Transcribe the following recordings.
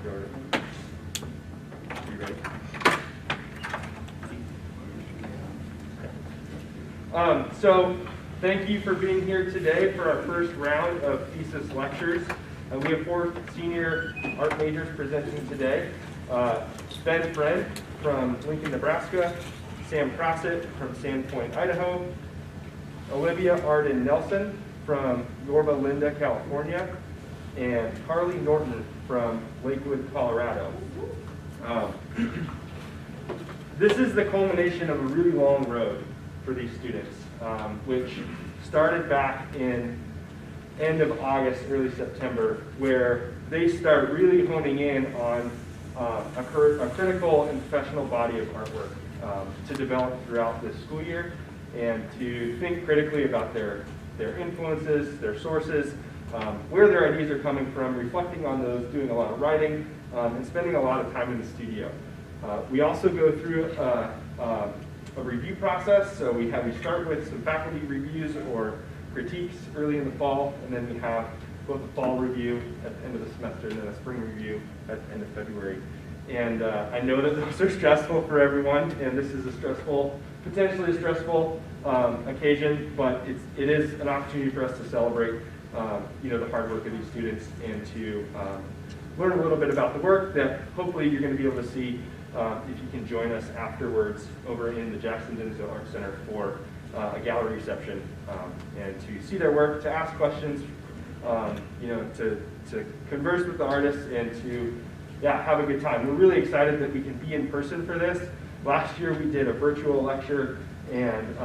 started. You ready? So thank you for being here today for our first round of thesis lectures. We have 4 senior art majors presenting today. Ben Friend from Lincoln, Nebraska, Sam Crossett from Sandpoint, Idaho, Olivia Arden Nelson from Yorba Linda, California, and Karlie Norton from Lakewood, Colorado. This is the culmination of a really long road for these students, which started back in end of August, early September, where they start really honing in on a critical and professional body of artwork to develop throughout this school year, and to think critically about their influences, their sources, where their ideas are coming from, reflecting on those, doing a lot of writing, and spending a lot of time in the studio. We also go through a review process, so we start with some faculty reviews or critiques early in the fall, and then we have both a fall review at the end of the semester and then a spring review at the end of February. And I know that those are stressful for everyone, and this is a stressful, potentially a stressful occasion, but it is an opportunity for us to celebrate the hard work of these students and to learn a little bit about the work that hopefully you're going to be able to see if you can join us afterwards over in the Jackson Denzel Art Center for a gallery reception and to see their work, to ask questions, to converse with the artists, and to have a good time. We're really excited that we can be in person for this. Last year we did a virtual lecture and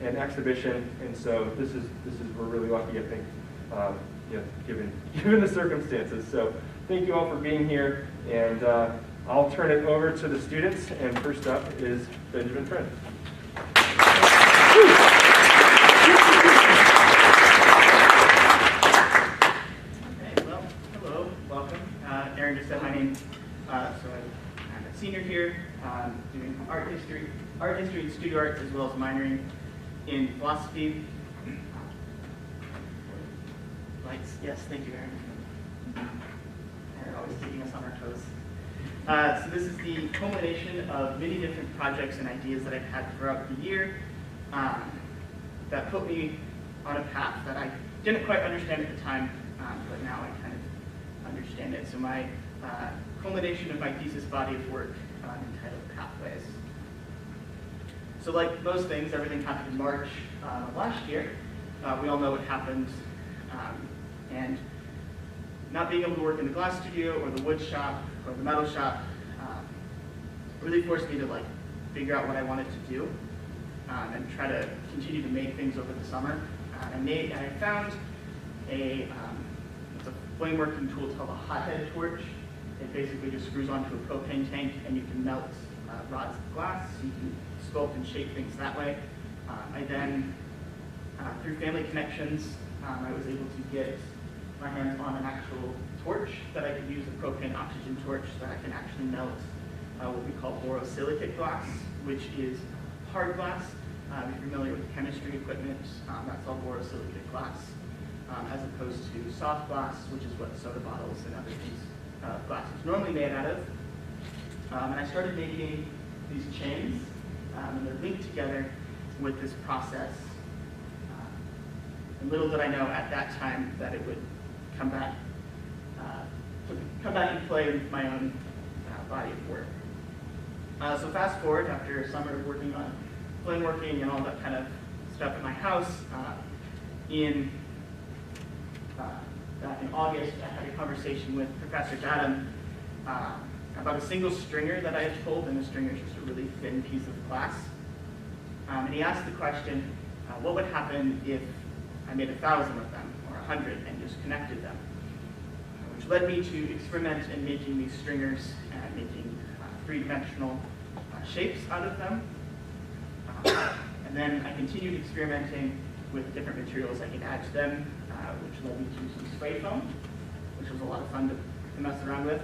an exhibition, and so this is we're really lucky, I think, given the circumstances. So thank you all for being here, and I'll turn it over to the students. And first up is Benjamin Friend. Aaron just said my name, so I'm a senior here, doing art history and studio arts, as well as minoring in philosophy. Lights, yes, thank you, Aaron. Aaron always keeping us on our toes. So this is the culmination of many different projects and ideas that I've had throughout the year that put me on a path that I didn't quite understand at the time, but now I kind of understand it. So my culmination of my thesis body of work entitled Pathways. So like most things, everything happened in March last year. We all know what happened. And not being able to work in the glass studio or the wood shop or the metal shop really forced me to figure out what I wanted to do and try to continue to make things over the summer. I found a flame working tool called a hothead torch. It basically just screws onto a propane tank, and you can melt rods of glass. So you can sculpt and shape things that way. I then, through family connections, I was able to get my hands on an actual torch that I could use, a propane oxygen torch that I can actually melt what we call borosilicate glass, which is hard glass. If you're familiar with chemistry equipment, that's all borosilicate glass. As opposed to soft glass, which is what soda bottles and other things, glass is normally made out of. And I started making these chains, and they're linked together with this process. And little did I know at that time that it would come back and play with my own body of work. So fast forward, after a summer of working on flame working and all that kind of stuff at my house, back in August, I had a conversation with Professor Dadham about a single stringer that I had pulled, and the stringer is just a really thin piece of glass. And he asked the question, what would happen if I made 1,000 of them, or 100, and just connected them? Which led me to experiment in making these stringers and making three-dimensional shapes out of them. And then I continued experimenting with different materials I could add to them, which led me to some spray foam, which was a lot of fun to mess around with.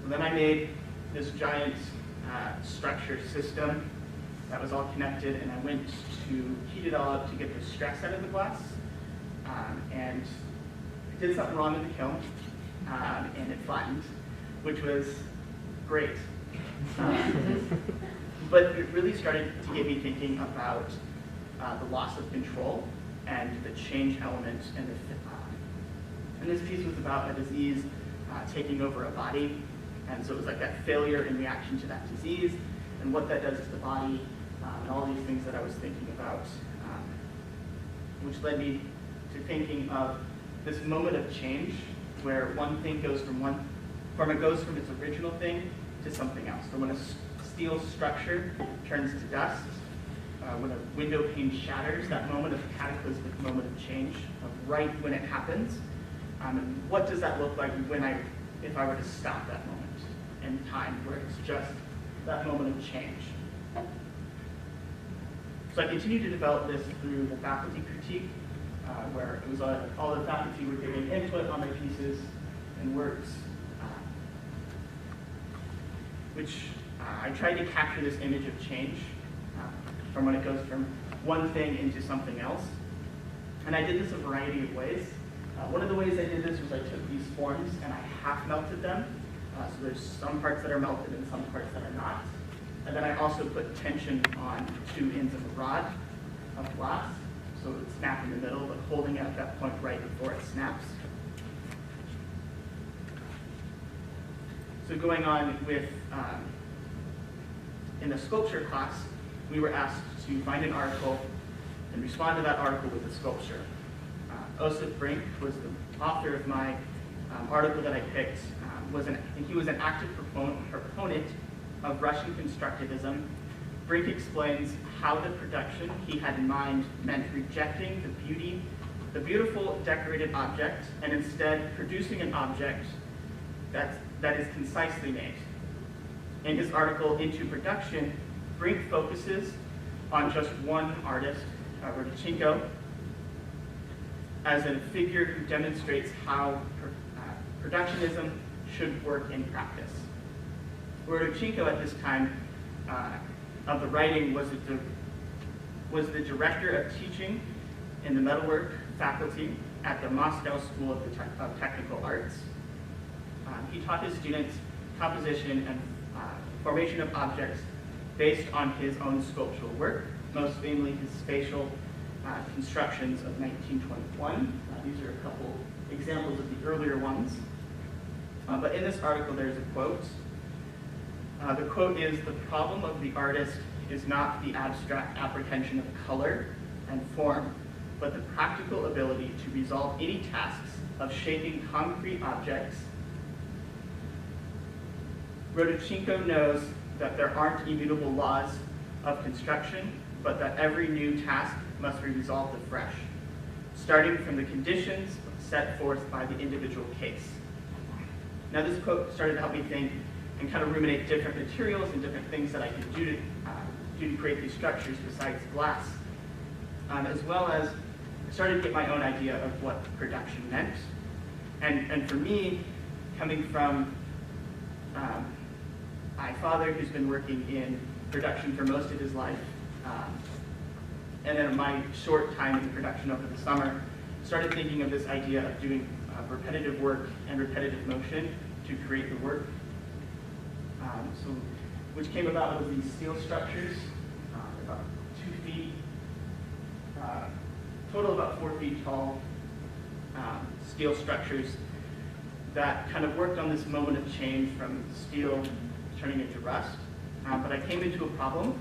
So then I made this giant structure system that was all connected, and I went to heat it all up to get the stress out of the glass. And I did something wrong in the kiln. and it flattened, which was great. But it really started to get me thinking about the loss of control and the change element. And this piece was about a disease taking over a body. And so it was like that failure in reaction to that disease and what that does to the body and all these things that I was thinking about, which led me to thinking of this moment of change where one thing goes from its original thing to something else. From when a steel structure turns to dust, when a window pane shatters, that moment of cataclysmic moment of change, right when it happens. And what does that look like if I were to stop that moment in time, where it's just that moment of change? So I continued to develop this through the faculty critique, where it was all the faculty were giving input on my pieces and works, which I tried to capture this image of change from when it goes from one thing into something else. And I did this a variety of ways. One of the ways I did this was I took these forms and I half melted them. So there's some parts that are melted and some parts that are not. And then I also put tension on two ends of a rod of glass, so it would snap in the middle, but holding it at that point right before it snaps. So going on with, in the sculpture class, we were asked to find an article and respond to that article with a sculpture. Osip Brink was the author of my article that I picked. He was an active proponent of Russian constructivism. Brink explains how the production he had in mind meant rejecting the beautiful decorated object, and instead producing an object that is concisely made. In his article, Into Production, Brink focuses on just one artist, Rodchenko, as a figure who demonstrates how productionism should work in practice. Rodchenko at this time of the writing was the director of teaching in the metalwork faculty at the Moscow School of Technical Arts. He taught his students composition and formation of objects based on his own sculptural work, most famously his spatial constructions of 1921. These are a couple examples of the earlier ones. But in this article, there's a quote. The quote is, "The problem of the artist is not the abstract apprehension of color and form, but the practical ability to resolve any tasks of shaping concrete objects. Rodchenko knows that there aren't immutable laws of construction, but that every new task must be resolved afresh, starting from the conditions set forth by the individual case." Now this quote started to help me think and kind of ruminate different materials and different things that I could do to create these structures besides glass, as well as I started to get my own idea of what production meant. And for me, coming from my father, who's been working in production for most of his life, and then my short time in production over the summer, started thinking of this idea of doing repetitive work and repetitive motion to create the work. Which came about with these steel structures, about 2 feet, total about 4 feet tall steel structures that kind of worked on this moment of change from steel turning into rust. But I came into a problem.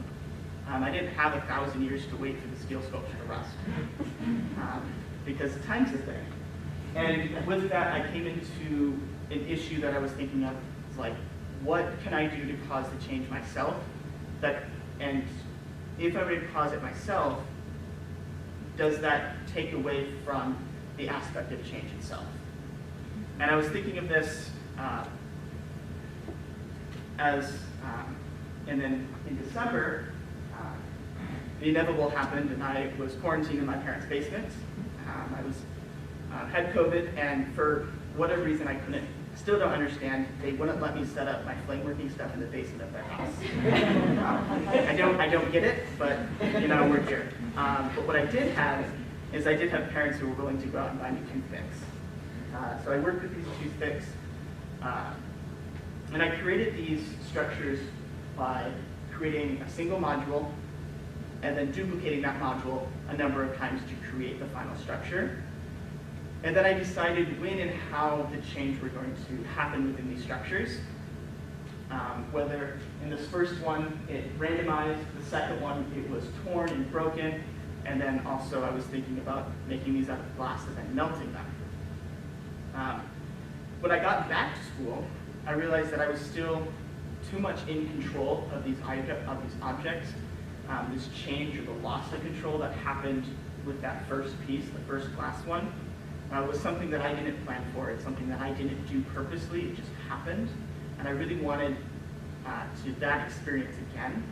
I didn't have 1,000 years to wait for the steel sculpture to rust, because time's a thing. And with that, I came into an issue that I was thinking of, like, what can I do to cause the change myself? And if I were to cause it myself, does that take away from the aspect of change itself? And I was thinking of this and then in December, the inevitable happened, and I was quarantined in my parents' basement. I had COVID, and for whatever reason I still don't understand, they wouldn't let me set up my flame working stuff in the basement of their house. I don't get it, but we're here. But what I did have is I did have parents who were willing to go out and buy me toothpicks. So I worked with these two sticks, and I created these structures by creating a single module and then duplicating that module a number of times to create the final structure. And then I decided when and how the change were going to happen within these structures. Whether in this first one it randomized, the second one it was torn and broken, and then also I was thinking about making these out of glass and then melting them. When I got back to school, I realized that I was still too much in control of these objects. This change or the loss of control that happened with that first piece, the first glass one, was something that I didn't plan for. It's something that I didn't do purposely, it just happened. And I really wanted that experience again,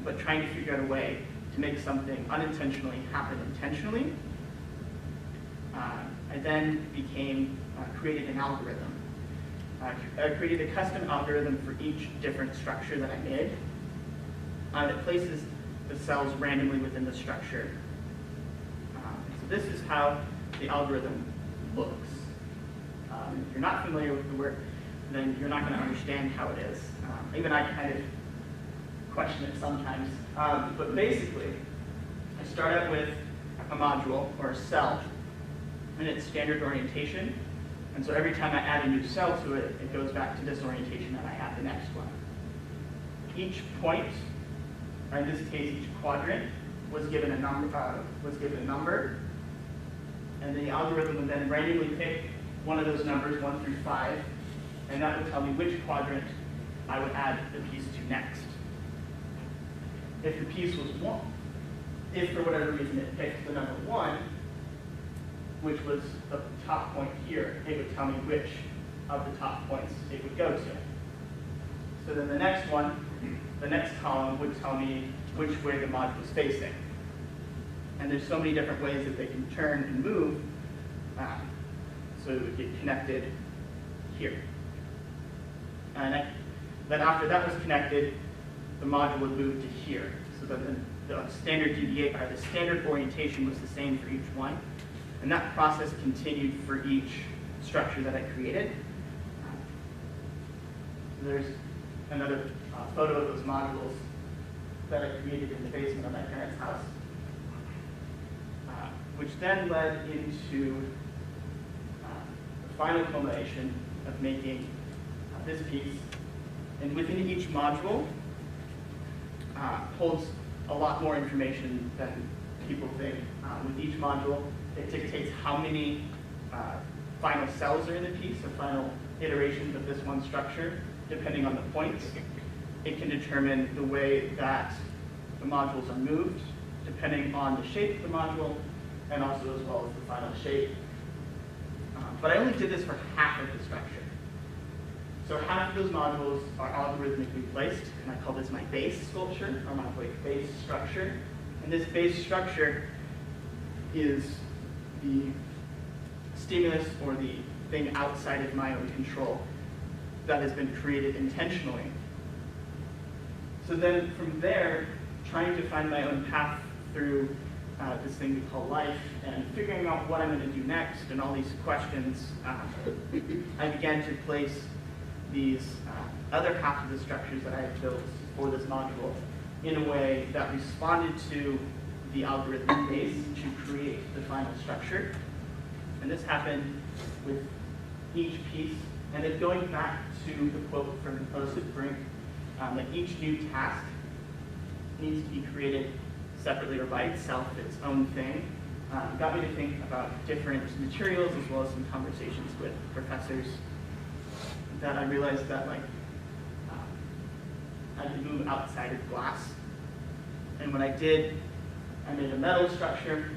but trying to figure out a way to make something unintentionally happen intentionally. I then created an algorithm. I created a custom algorithm for each different structure that I made that places the cells randomly within the structure. So this is how the algorithm looks. If you're not familiar with the work, then you're not going to understand how it is. Even I kind of question it sometimes. But basically, I start out with a module or a cell in its standard orientation. And so every time I add a new cell to it, it goes back to this orientation and I add the next one. Each point, or in this case, each quadrant, was given a number, and the algorithm would then randomly pick one of those numbers, 1 through 5, and that would tell me which quadrant I would add the piece to next. If the piece was 1, if for whatever reason it picked the number 1, which was the top point here, it would tell me which of the top points it would go to. So then the next one, the next column would tell me which way the module is facing. And there's so many different ways that they can turn and move, so it would get connected here. And then after that was connected, the module would move to here. So then the standard orientation was the same for each one. And that process continued for each structure that I created. There's another photo of those modules that I created in the basement of my parents' house, which then led into the final culmination of making this piece. And within each module holds a lot more information than people think. With each module, it dictates how many final cells are in the piece, or final iterations of this one structure, depending on the points. It can determine the way that the modules are moved, depending on the shape of the module, and also as well as the final shape. But I only did this for half of the structure. So half of those modules are algorithmically placed, and I call this my base sculpture, or my base structure. And this base structure is the stimulus or the thing outside of my own control that has been created intentionally. So then from there, trying to find my own path through this thing we call life and figuring out what I'm going to do next and all these questions, I began to place these other half of the structures that I had built for this module in a way that responded to the algorithm base to create the final structure. And this happened with each piece. And then going back to the quote from Crossett, that each new task needs to be created separately or by itself, its own thing, got me to think about different materials as well as some conversations with professors that I realized that I could move outside of glass. And when I did, I made a metal structure,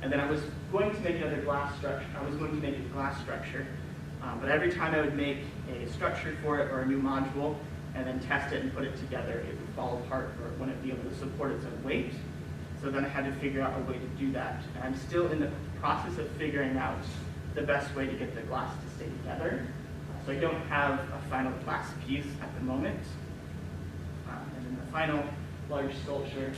and then I was going to make another glass structure. I was going to make a glass structure, but every time I would make a structure for it or a new module and then test it and put it together, it would fall apart or it wouldn't be able to support its own weight. So then I had to figure out a way to do that. And I'm still in the process of figuring out the best way to get the glass to stay together. So I don't have a final glass piece at the moment. And then the final large sculpture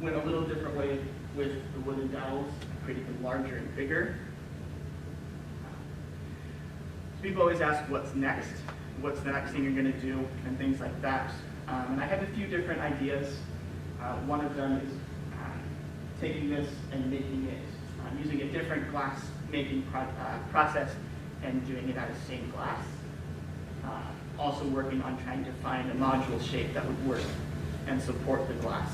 went a little different way with the wooden dowels, I created them larger and bigger. People always ask what's next, what's the next thing you're going to do, and things like that. And I have a few different ideas. One of them is taking this and making it, using a different glass making process and doing it out of stained glass. Also working on trying to find a module shape that would work and support the glass.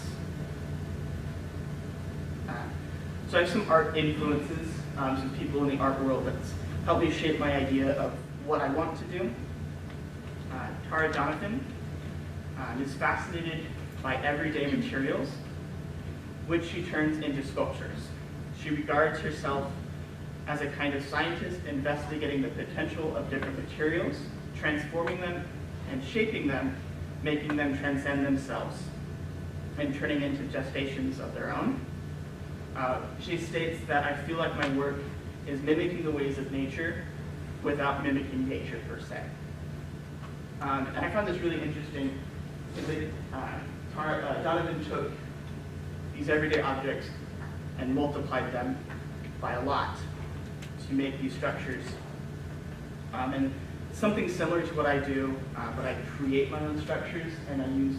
So I have some art influences, some people in the art world that's helped me shape my idea of what I want to do. Tara Jonathan is fascinated by everyday materials, which she turns into sculptures. She regards herself as a kind of scientist investigating the potential of different materials, transforming them and shaping them, making them transcend themselves, and turning into gestations of their own. She states that I feel like my work is mimicking the ways of nature without mimicking nature per se. And I found this really interesting because Jonathan took these everyday objects and multiplied them by a lot to make these structures. And something similar to what I do, but I create my own structures and I use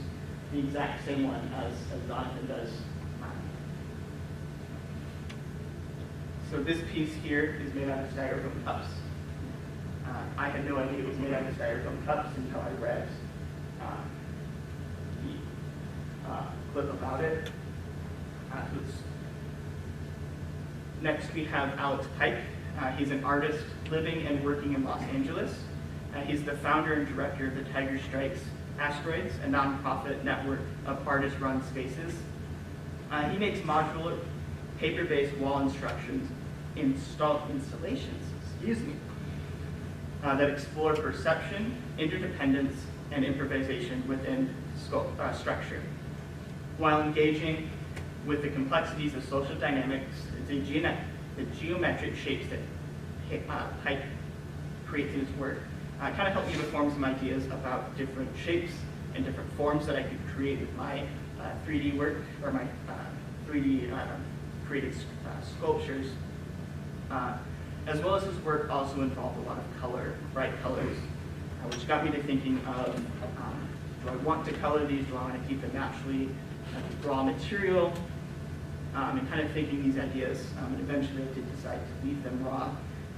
the exact same one as Jonathan does. So this piece here is made out of styrofoam cups. I had no idea it was made out of styrofoam cups until I read the clip about it. Next we have Alex Pike. He's an artist living and working in Los Angeles. He's the founder and director of the Tiger Strikes Asteroids, a nonprofit network of artist-run spaces. He makes modular, paper-based wall installations, that explore perception, interdependence, and improvisation within structure. While engaging with the complexities of social dynamics, the geometric shapes that Pike creates in his work kind of helped me to form some ideas about different shapes and different forms that I could create with my 3D work, or my 3D created sculptures. As well as his work also involved a lot of color, bright colors, which got me to thinking of, do I want to color these? Do I want to keep them naturally raw material? And kind of thinking these ideas, and eventually I did decide to leave them raw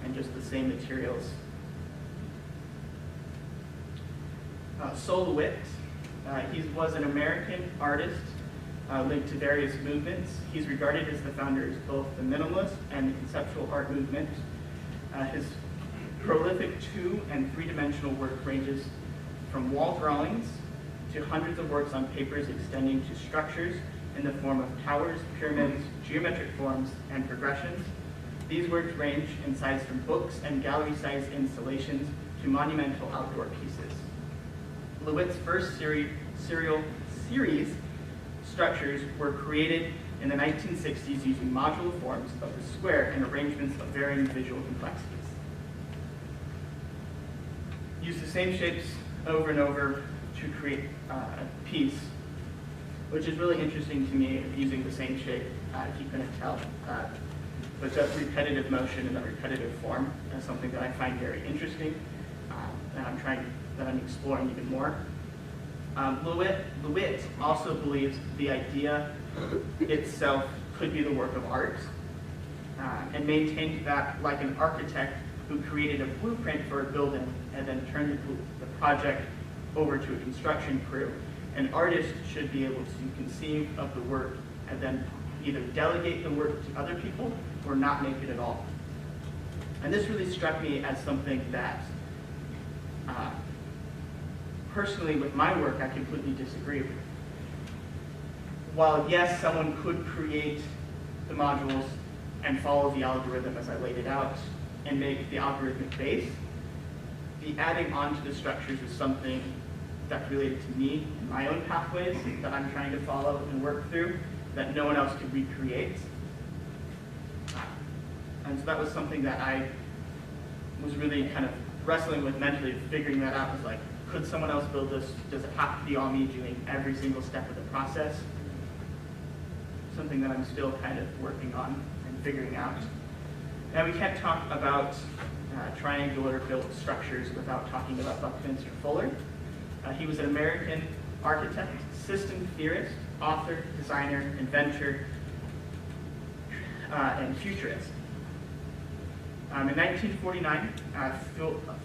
and just the same materials. Sola Wicks, he was an American artist linked to various movements. He's regarded as the founder of both the minimalist and the conceptual art movement. His prolific 2- and 3-dimensional work ranges from wall drawings to hundreds of works on papers extending to structures in the form of towers, pyramids, geometric forms, and progressions. These works range in size from books and gallery-sized installations to monumental outdoor pieces. Lewitt's first series structures were created in the 1960s using modular forms of the square and arrangements of varying visual complexities. Use the same shapes over and over to create a piece, which is really interesting to me, using the same shape, if you couldn't tell. But that repetitive motion and that repetitive form is something that I find very interesting, and I'm exploring even more. Lewitt also believes the idea itself could be the work of art, and maintained that, like an architect who created a blueprint for a building and then turned the project over to a construction crew, an artist should be able to conceive of the work and then either delegate the work to other people or not make it at all. And this really struck me as something that, personally with my work, I completely disagree with. While yes, someone could create the modules and follow the algorithm as I laid it out and make the algorithmic base, the adding on to the structures is something that related to me and my own pathways that I'm trying to follow and work through that no one else could recreate. And so that was something that I was really kind of wrestling with mentally, figuring that out. Was like, could someone else build this? Does it have to be all me doing every single step of the process? something that I'm still kind of working on and figuring out. Now, we can't talk about triangular built structures without talking about Buckminster Fuller. He was an American architect, system theorist, author, designer, inventor, and futurist. In 1949,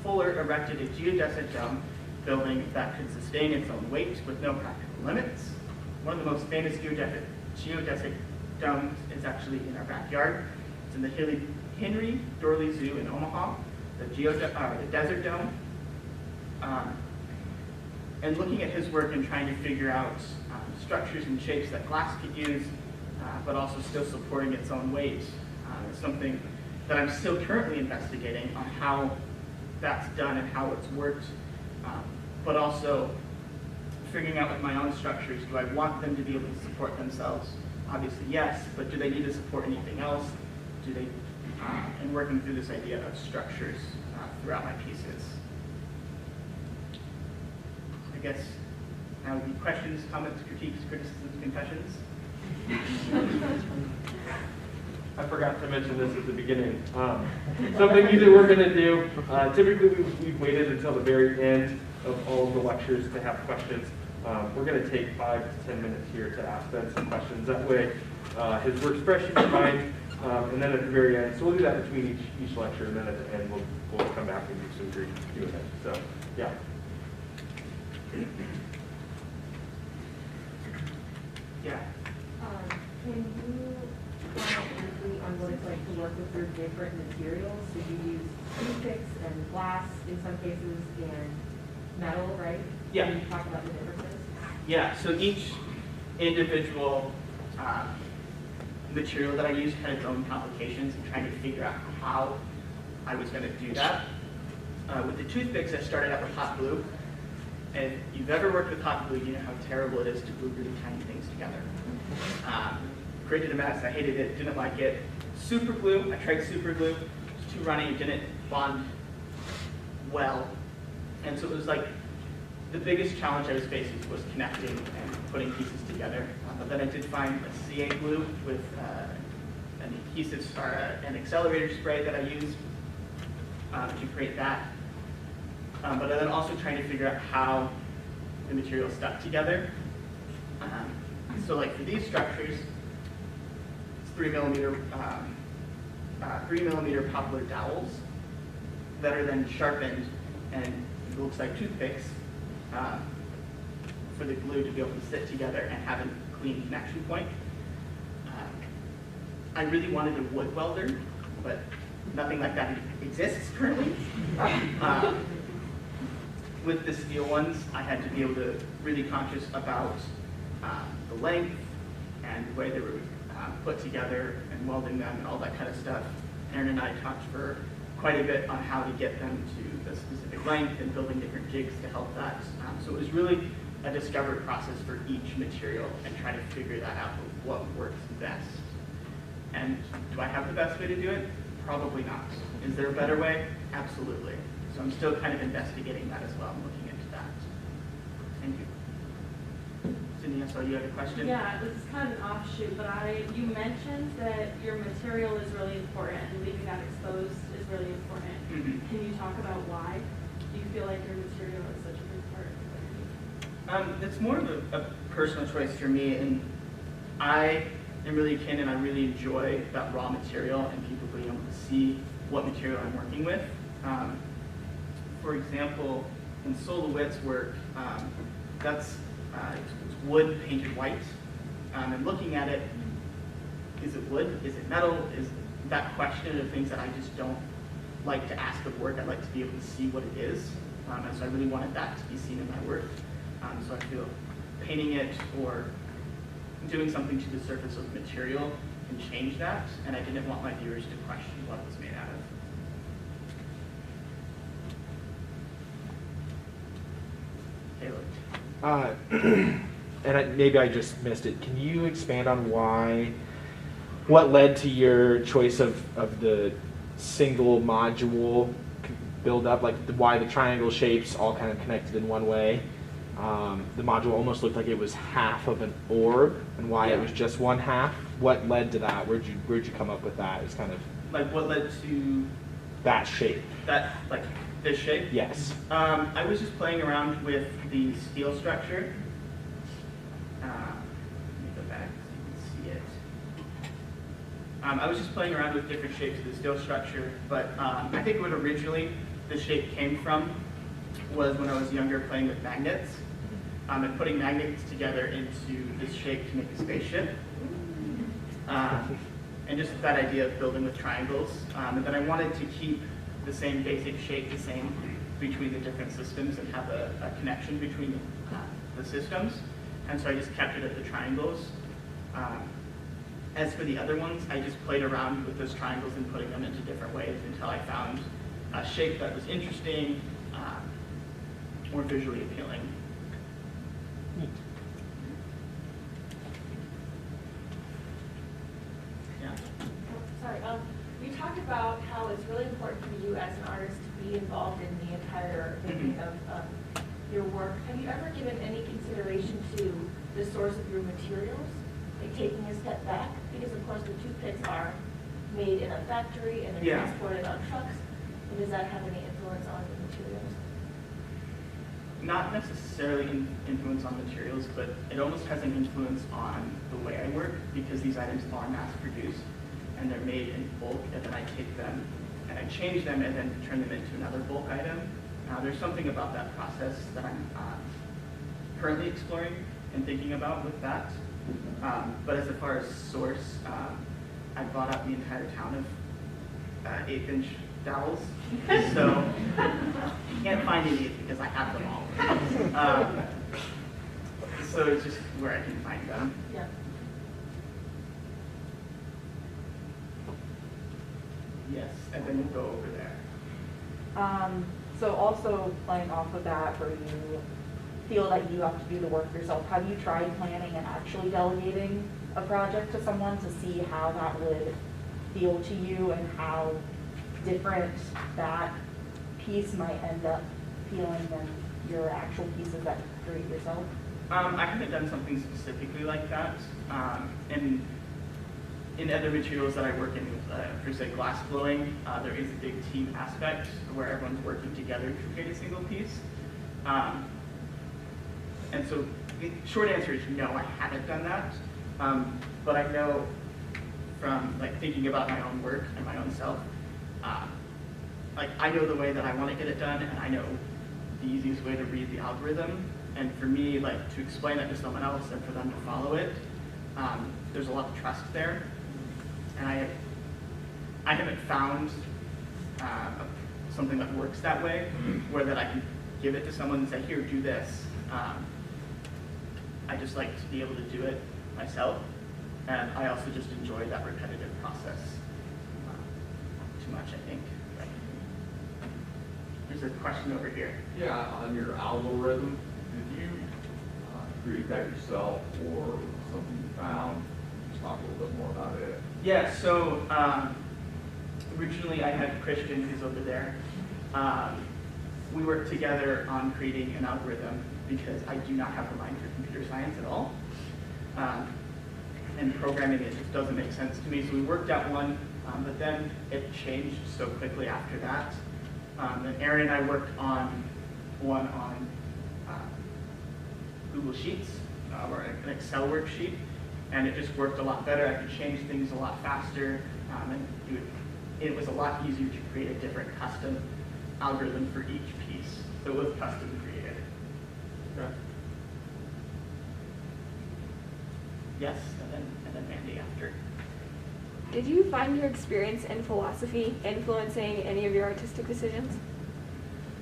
Fuller erected a geodesic dome building that could sustain its own weight with no practical limits. One of the most famous geodesic domes is actually in our backyard. It's in the Henry Dorley Zoo in Omaha, the Desert Dome. And looking at his work and trying to figure out structures and shapes that glass could use, but also still supporting its own weight, is something that I'm still currently investigating on how that's done and how it's worked, but also figuring out with my own structures, do I want them to be able to support themselves? Obviously, yes, but do they need to support anything else? Do they, and working through this idea of structures throughout my pieces. I guess now would be questions, comments, critiques, criticisms, confessions. I forgot to mention this at the beginning. Something new that we're going to do, typically we've waited until the very end of all of the lectures to have questions. We're going to take 5 to 10 minutes here to ask Ben some questions. That way his work's fresh in your mind, and then at the very end, so we'll do that between each lecture, and then at the end we'll come back and do some Greek Q&A. So, yeah. Yeah. Can you comment briefly on what it's like to work with your different materials? So you use toothpicks and glass in some cases and metal, right? Yeah. Can you talk about the differences? Yeah, so each individual material that I use had its own complications and trying to figure out how I was going to do that. With the toothpicks, I started out with hot glue. And if you've ever worked with hot glue, you know how terrible it is to glue really tiny things together. Created a mess, I hated it, didn't like it. Super glue, I tried super glue. It was too runny, it didn't bond well. And so it was like, the biggest challenge I was facing was connecting and putting pieces together. But then I did find a CA glue with an adhesive, an accelerator spray that I used to create that. But then also trying to figure out how the material stuck together. So like for these structures, it's 3mm poplar dowels that are then sharpened, and it looks like toothpicks for the glue to be able to sit together and have a clean connection point. I really wanted a wood welder, but nothing like that exists currently. With the steel ones, I had to be able to really conscious about the length and the way they were put together and welding them and all that kind of stuff. Aaron and I talked for quite a bit on how to get them to the specific length and building different jigs to help that. So it was really a discovery process for each material and trying to figure that out, what works best. And do I have the best way to do it? Probably not. Is there a better way? Absolutely. So I'm still kind of investigating that as well and looking into that. Thank you. Cindy, I saw you had a question. Yeah, this is kind of an offshoot, but you mentioned that your material is really important and leaving that exposed is really important. Mm-hmm. Can you talk about why? Do you feel like your material is such a big part of what you do? It's more of a personal choice for me, and I am really keen and I really enjoy that raw material and people being able to see what material I'm working with. For example, in Sola Wicks' work, it's wood painted white. And looking at it, is it wood? Is it metal? Is that question of things that I just don't like to ask of work. I'd like to be able to see what it is. And so I really wanted that to be seen in my work. So I feel painting it or doing something to the surface of the material can change that. And I didn't want my viewers to question what it was made out of. And maybe I just missed it. Can you expand on what led to your choice of the single module build up, like why the triangle shapes all kind of connected in one way? the module almost looked like it was half of an orb, and why it was just one half. What led to that? Where'd you come up with that? It's kind of Like what led to that shape. that, like this shape? Yes. I was just playing around with the steel structure. Let me go back so you can see it. I was just playing around with different shapes of the steel structure, but I think what originally the shape came from was when I was younger playing with magnets and putting magnets together into this shape to make a spaceship. And just that idea of building with triangles. And then I wanted to keep the same basic shape the same between the different systems and have a connection between the systems. And so I just kept it at the triangles. As for the other ones, I just played around with those triangles and putting them into different ways until I found a shape that was interesting or visually appealing. Yeah. Sorry, you talked about how it's really important for you as an artist to be involved in the entire making of your work. Have you ever given any consideration to the source of your materials? Like taking a step back? Because of course the toothpicks are made in a factory and they're transported on trucks. And does that have any influence on the materials? Not necessarily influence on materials, but it almost has an influence on the way I work because these items are mass produced and they're made in bulk, and then I take them and I change them and then turn them into another bulk item. There's something about that process that I'm currently exploring and thinking about with that. But as far as source, I bought out the entire town of 1/8" dowels, so you can't find any because I have them all. So it's just where I can find them. Yeah. Yes, and then we'll go over there. So also playing off of that, where you feel that you have to do the work yourself, have you tried planning and actually delegating a project to someone to see how that would feel to you and how different that piece might end up feeling than your actual pieces that you create yourself? I haven't done something specifically like that. And in other materials that I work in, for say glass blowing, there is a big team aspect where everyone's working together to create a single piece. And so the short answer is no, I haven't done that. But I know from like thinking about my own work and my own self, like I know the way that I want to get it done, and I know the easiest way to read the algorithm. And for me, like to explain that to someone else and for them to follow it, there's a lot of trust there. And I haven't found something that works that way, where that I can give it to someone and say, here, do this. I just like to be able to do it myself. And I also just enjoy that repetitive process too much, I think. There's a question over here. Yeah, on your algorithm, did you create that yourself or something you found? Just talk a little bit more about it. Yeah, so originally I had Christian, who's over there. We worked together on creating an algorithm because I do not have a mind for computer science at all. And programming it just doesn't make sense to me. So we worked out one, but then it changed so quickly after that. And Aaron and I worked on one on Google Sheets, or an Excel worksheet, and it just worked a lot better. I could change things a lot faster, and it was a lot easier to create a different custom algorithm for each piece. So it was custom created. Okay. Yes, and then Mandy after. Did you find your experience in philosophy influencing any of your artistic decisions?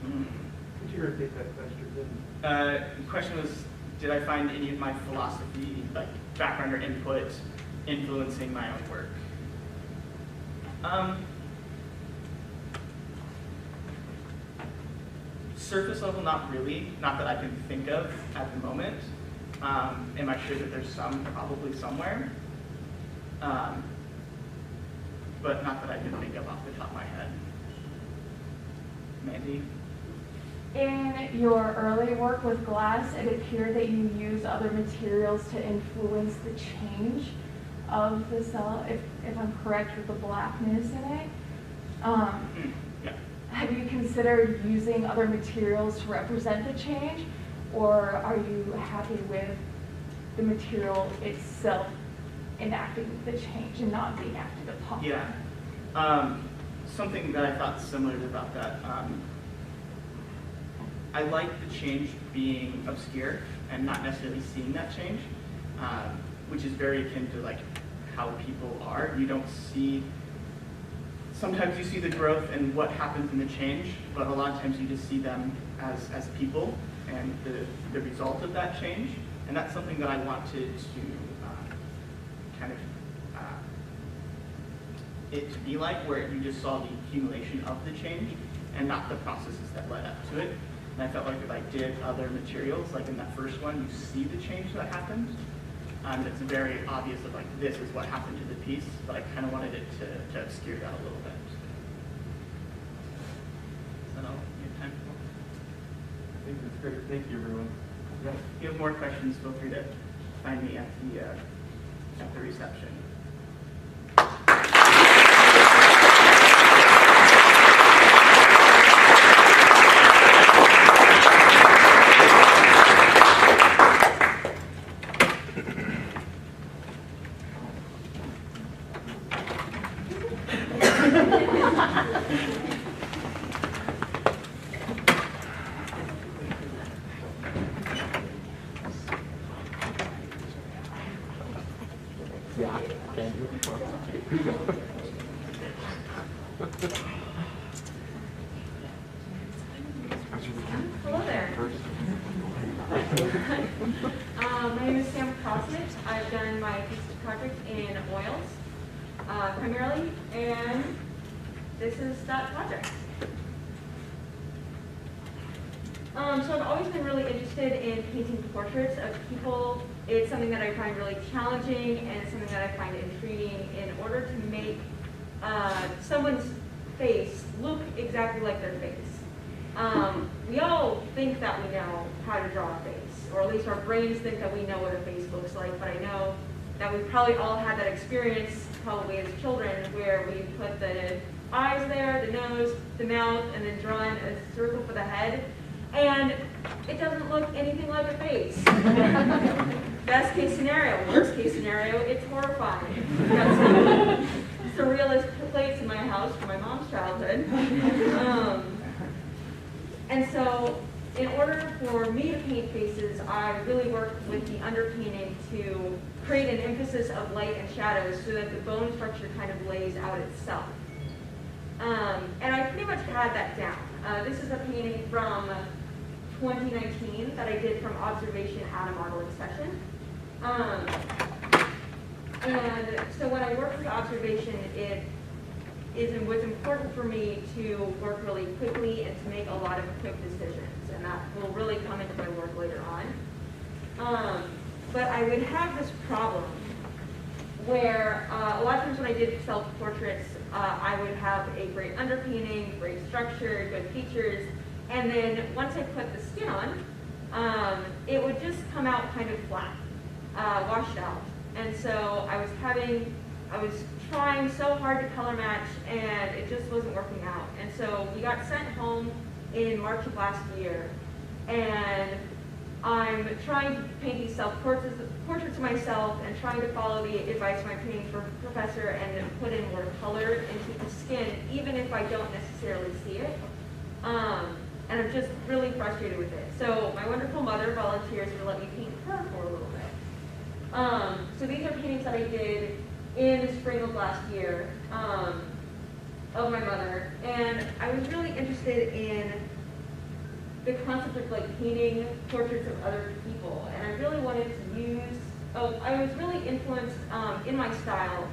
Could you repeat that question? The question was, did I find any of my philosophy, like background or input, influencing my own work? Surface level, not really. Not that I can think of at the moment. Am I sure that there's some? Probably somewhere. But not that I can think of off the top of my head. Mandy? In your early work with glass, it appeared that you used other materials to influence the change of the cell, if I'm correct with the blackness in it. Yeah. Have you considered using other materials to represent the change, or are you happy with the material itself enacting the change and not being acted upon? Yeah. Something that I thought similar about that. I like the change being obscure and not necessarily seeing that change, which is very akin to like how people are. You don't see, sometimes you see the growth and what happens in the change, but a lot of times you just see them as people and the result of that change. And that's something that I wanted to kind of it to be like, where you just saw the accumulation of the change and not the processes that led up to it. And I felt like if I did other materials, like in that first one, you see the change that happened. It's very obvious of like, this is what happened to the piece, but I kind of wanted it to obscure that a little bit. Is that all you have time for? I think that's great. Thank you, everyone. If you have more questions, feel free to find me at the reception. Hello there. My name is Crossett. I've done my thesis project in oils, primarily, and this is that project. So I've always been really interested in painting portraits of people. It's something that I find really challenging, and it's something that I find intriguing in order to make someone's face look exactly like their face. We all think that we know how to draw a face, or at least our brains think that we know what a face looks like, but I know that we probably all had that experience, probably as children, where we put the eyes there, the nose, the mouth, and then drawn a circle for the head, and it doesn't look anything like a face. Best case scenario. Worst case scenario, it's horrifying. I've got some surrealist plates in my house from my mom's childhood. And so, in order for me to paint faces, I really worked with the underpainting to create an emphasis of light and shadows so that the bone structure kind of lays out itself. And I pretty much had that down. This is a painting from 2019 that I did from observation at a modeling session. And so when I work with observation, it was important for me to work really quickly and to make a lot of quick decisions, and that will really come into my work later on. But I would have this problem where a lot of times when I did self-portraits, I would have a great underpainting, great structure, good features, and then once I put the skin on, it would just come out kind of flat, washed out. And so I was trying so hard to color match, and it just wasn't working out. And so we got sent home in March of last year, and I'm trying to paint these self-portraits of myself and trying to follow the advice of my painting professor and put in more color into the skin, even if I don't necessarily see it. And I'm just really frustrated with it. So my wonderful mother volunteers to let me paint her for a little bit. So these are paintings that I did in the spring of last year of my mother, and I was really interested in the concept of like painting portraits of other people, and I really wanted to use, I was really influenced in my style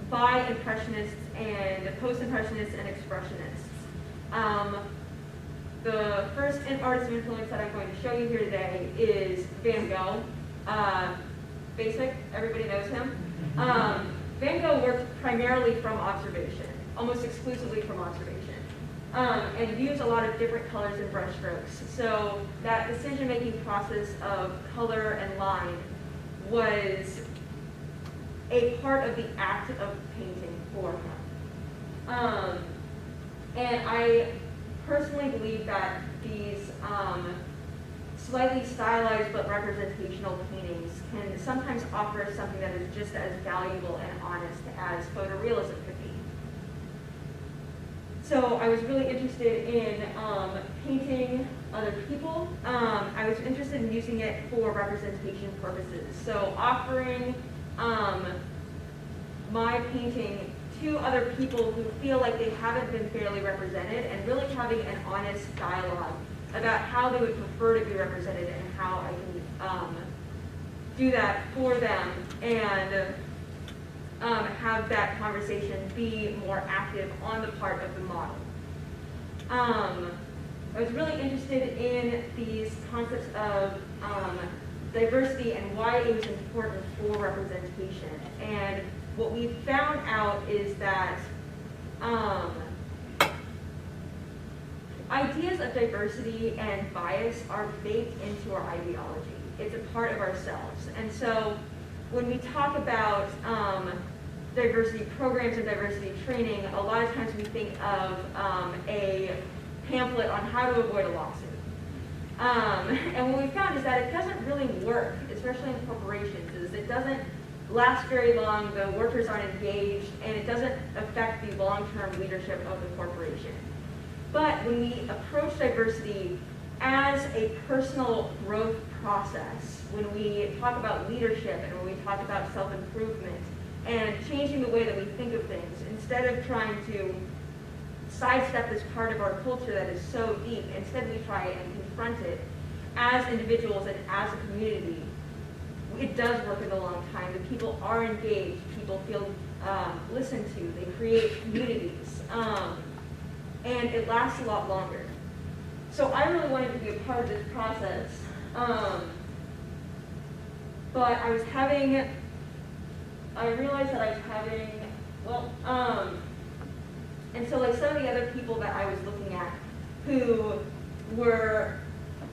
by Impressionists and Post-Impressionists and Expressionists. The first artist of influence that I'm going to show you here today is Van Gogh. Basic, everybody knows him. Van Gogh worked primarily from observation, almost exclusively from observation. and use a lot of different colors and brush strokes. So that decision-making process of color and line was a part of the act of painting for him. And I personally believe that these slightly stylized but representational paintings can sometimes offer something that is just as valuable and honest as photorealism could be. So I was really interested in painting other people. I was interested in using it for representation purposes. So offering my painting to other people who feel like they haven't been fairly represented, and really having an honest dialogue about how they would prefer to be represented and how I can do that for them, and have that conversation be more active on the part of the model. I was really interested in these concepts of diversity and why it was important for representation. And what we found out is that ideas of diversity and bias are baked into our ideology. It's a part of ourselves. And so when we talk about diversity programs and diversity training, a lot of times we think of a pamphlet on how to avoid a lawsuit. And what we found is that it doesn't really work, especially in corporations, is it doesn't last very long, the workers aren't engaged, and it doesn't affect the long-term leadership of the corporation. But when we approach diversity as a personal growth process, when we talk about leadership and when we talk about self-improvement and changing the way that we think of things, instead of trying to sidestep this part of our culture that is so deep, instead we try and confront it as individuals and as a community, it does work in the long time. The people are engaged, people feel listened to, they create communities, and it lasts a lot longer. So I really wanted to be a part of this process, but I realized that I was having, and so like some of the other people that I was looking at who were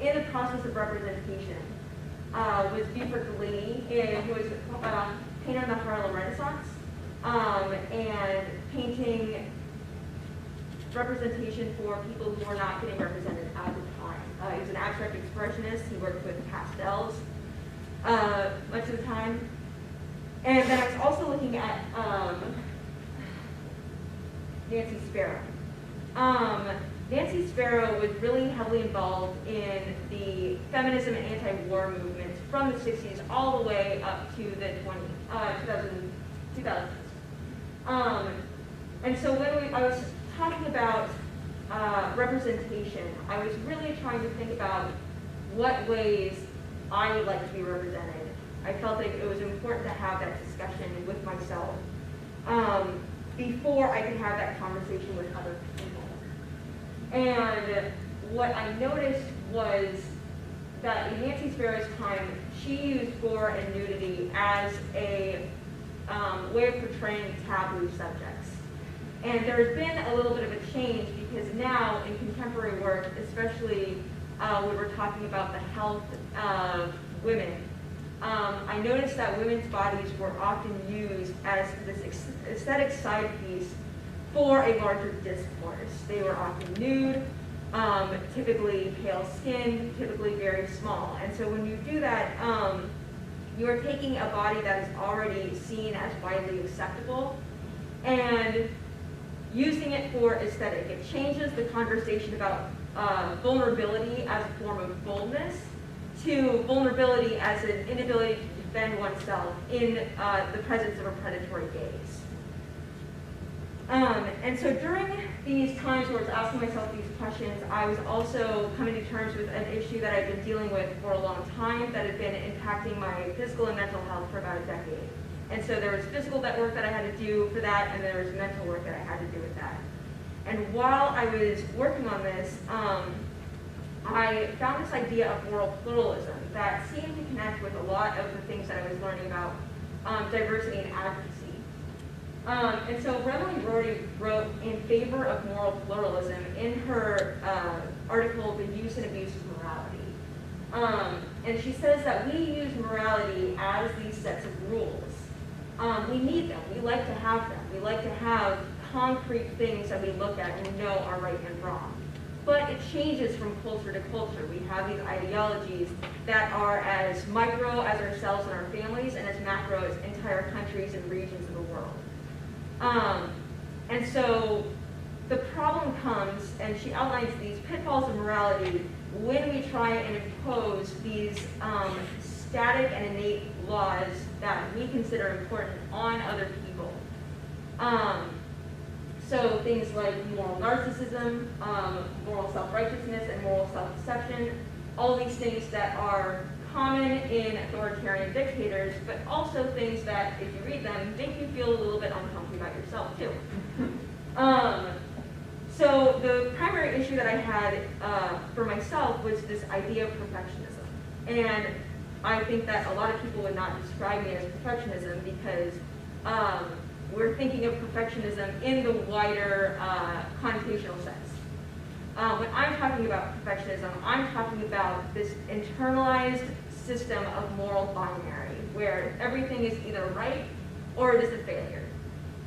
in the process of representation was Buford Delaney, who was a painter in the Harlem Renaissance, and painting representation for people who were not getting represented at the time. He was an abstract expressionist. He worked with pastels much of the time. And then I was also looking at Nancy Sparrow. Nancy Sparrow was really heavily involved in the feminism and anti-war movements from the 60s all the way up to the 2000s. And so when I was talking about representation, I was really trying to think about what ways I would like to be represented. I felt like it was important to have that discussion with myself before I could have that conversation with other people. And what I noticed was that in Nancy Sparrow's time, she used gore and nudity as a way of portraying taboo subjects. And there's been a little bit of a change because now in contemporary work, especially when we're talking about the health of women, I noticed that women's bodies were often used as this aesthetic side piece for a larger discourse. They were often nude, typically pale skinned, typically very small. And so when you do that, you are taking a body that is already seen as widely acceptable and using it for aesthetic. It changes the conversation about vulnerability as a form of boldness to vulnerability as an inability to defend oneself in the presence of a predatory gaze. And so during these times where I was asking myself these questions, I was also coming to terms with an issue that I've been dealing with for a long time that had been impacting my physical and mental health for about a decade. And so there was physical work that I had to do for that, and there was mental work that I had to do with that. And while I was working on this, I found this idea of moral pluralism that seemed to connect with a lot of the things that I was learning about diversity and advocacy. And so Reverend Rorty wrote in favor of moral pluralism in her article, The Use and Abuse of Morality. And she says that we use morality as these sets of rules. We need them. We like to have them. We like to have concrete things that we look at and know are right and wrong. But it changes from culture to culture. We have these ideologies that are as micro as ourselves and our families, and as macro as entire countries and regions of the world. And so the problem comes, and she outlines these pitfalls of morality when we try and impose these static and innate laws that we consider important on other people. So things like moral narcissism, moral self-righteousness, and moral self-deception, all these things that are common in authoritarian dictators, but also things that, if you read them, make you feel a little bit uncomfortable about yourself, too. So the primary issue that I had for myself was this idea of perfectionism. And I think that a lot of people would not describe me as perfectionism because we're thinking of perfectionism in the wider connotational sense. When I'm talking about perfectionism, I'm talking about this internalized system of moral binary, where everything is either right or it is a failure.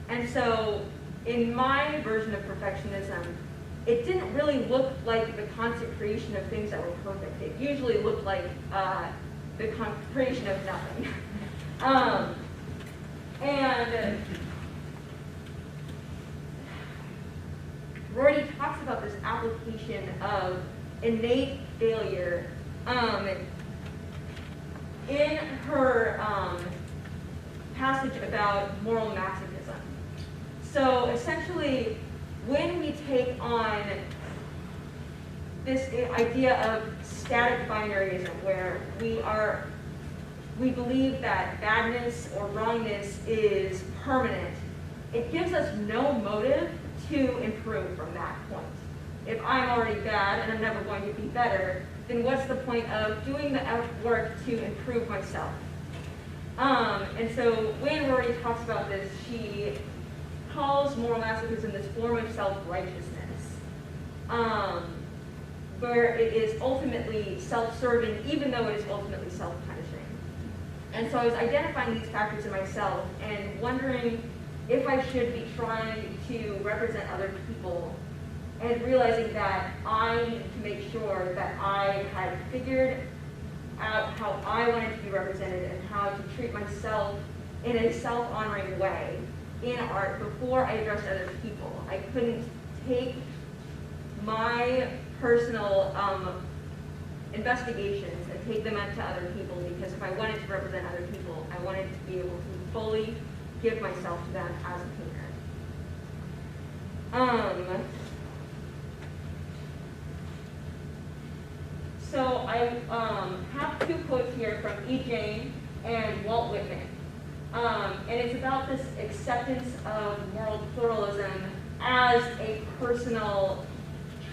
And so, in my version of perfectionism, it didn't really look like the constant creation of things that were perfect. It usually looked like the creation of nothing. And Rorty talks about this application of innate failure in her passage about moral masochism. So essentially, when we take on this idea of static binaryism, where we believe that badness or wrongness is permanent, it gives us no motive to improve from that point. If I'm already bad and I'm never going to be better, then what's the point of doing the work to improve myself? And so when Rorty talks about this, she calls moral masochism this form of self-righteousness, where it is ultimately self-serving, even though it is ultimately self-punishing. And so I was identifying these factors in myself and wondering if I should be trying to represent other people, and realizing that I needed to make sure that I had figured out how I wanted to be represented and how to treat myself in a self-honoring way in art before I addressed other people. I couldn't take my personal investigations and take them out to other people, because if I wanted to represent other people, I wanted to be able to fully give myself to them as a painter. So I have two quotes here from E. Jane and Walt Whitman. And it's about this acceptance of moral pluralism as a personal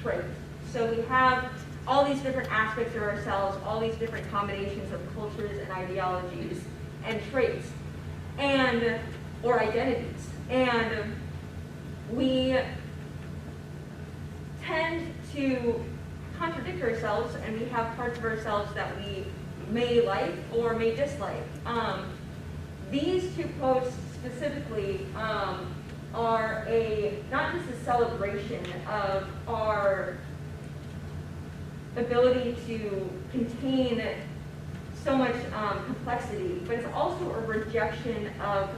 trait. So we have all these different aspects of ourselves, all these different combinations of cultures and ideologies and traits, and or identities. And we tend to contradict ourselves, and we have parts of ourselves that we may like or may dislike. These two quotes specifically are not just a celebration of our ability to contain so much complexity, but it's also a rejection of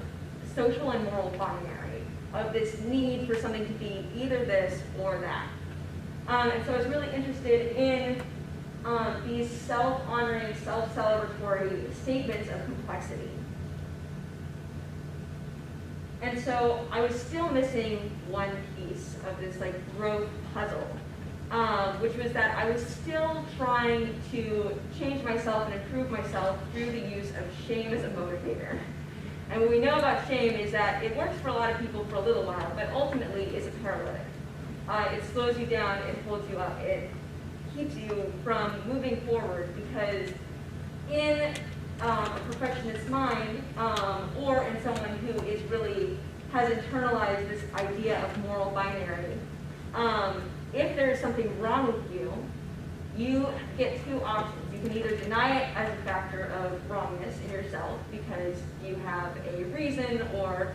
social and moral binary, of this need for something to be either this or that. And so I was really interested in these self-honoring, self-celebratory statements of complexity. And so I was still missing one piece of this growth puzzle, which was that I was still trying to change myself and improve myself through the use of shame as a motivator. And what we know about shame is that it works for a lot of people for a little while, but ultimately is a paralytic. It slows you down, it holds you up, it keeps you from moving forward, because in a perfectionist mind, or in someone who is really has internalized this idea of moral binary. If there is something wrong with you, you get two options. You can either deny it as a factor of wrongness in yourself because you have a reason or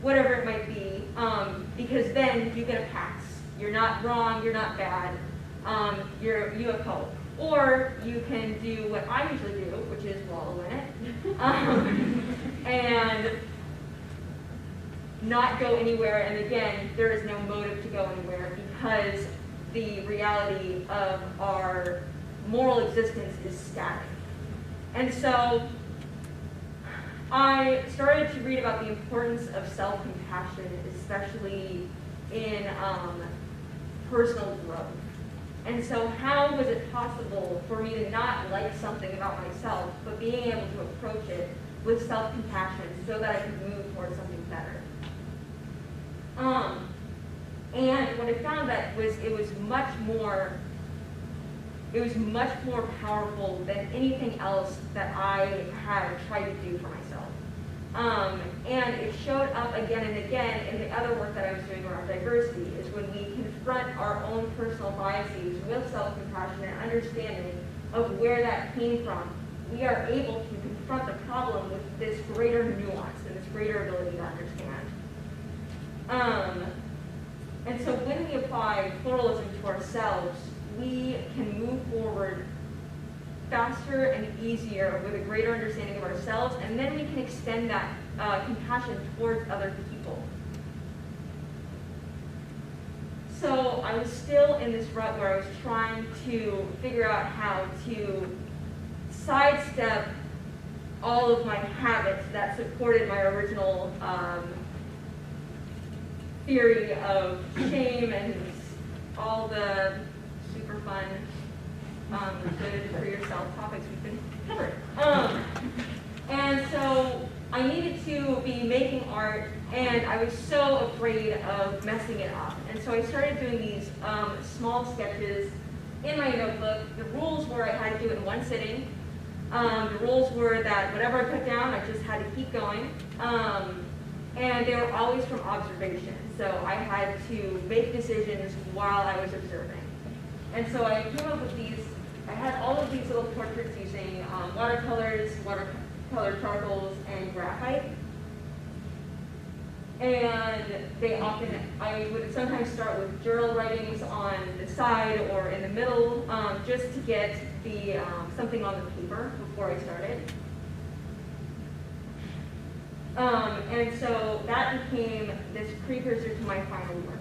whatever it might be, because then you get a pass. You're not wrong, you're not bad, you have hope. Or you can do what I usually do, which is wallow in it, and not go anywhere. And again, there is no motive to go anywhere because the reality of our moral existence is static. And so I started to read about the importance of self-compassion, especially in personal growth. And so how was it possible for me to not like something about myself, but being able to approach it with self-compassion so that I could move towards something better? And what I found that was it was much more powerful than anything else that I had tried to do for myself. And it showed up again and again in the other work that I was doing around diversity, is when we confront our own personal biases with self-compassion and understanding of where that came from, we are able to confront the problem with this greater nuance and this greater ability to understand. And so when we apply pluralism to ourselves, we can move forward faster and easier with a greater understanding of ourselves, and then we can extend that compassion towards other people. So I was still in this rut where I was trying to figure out how to sidestep all of my habits that supported my original theory of shame and all the super fun, good for yourself topics we've been covering. And so I needed to be making art, and I was so afraid of messing it up. And so I started doing these small sketches in my notebook. The rules were I had to do it in one sitting. The rules were that whatever I put down, I just had to keep going. And they were always from observation. So I had to make decisions while I was observing. And so I came up with these, I had all of these little portraits using watercolors, watercolor charcoals, and graphite. And I would sometimes start with journal writings on the side or in the middle, just to get the something on the paper before I started. And so that became this precursor to my final work.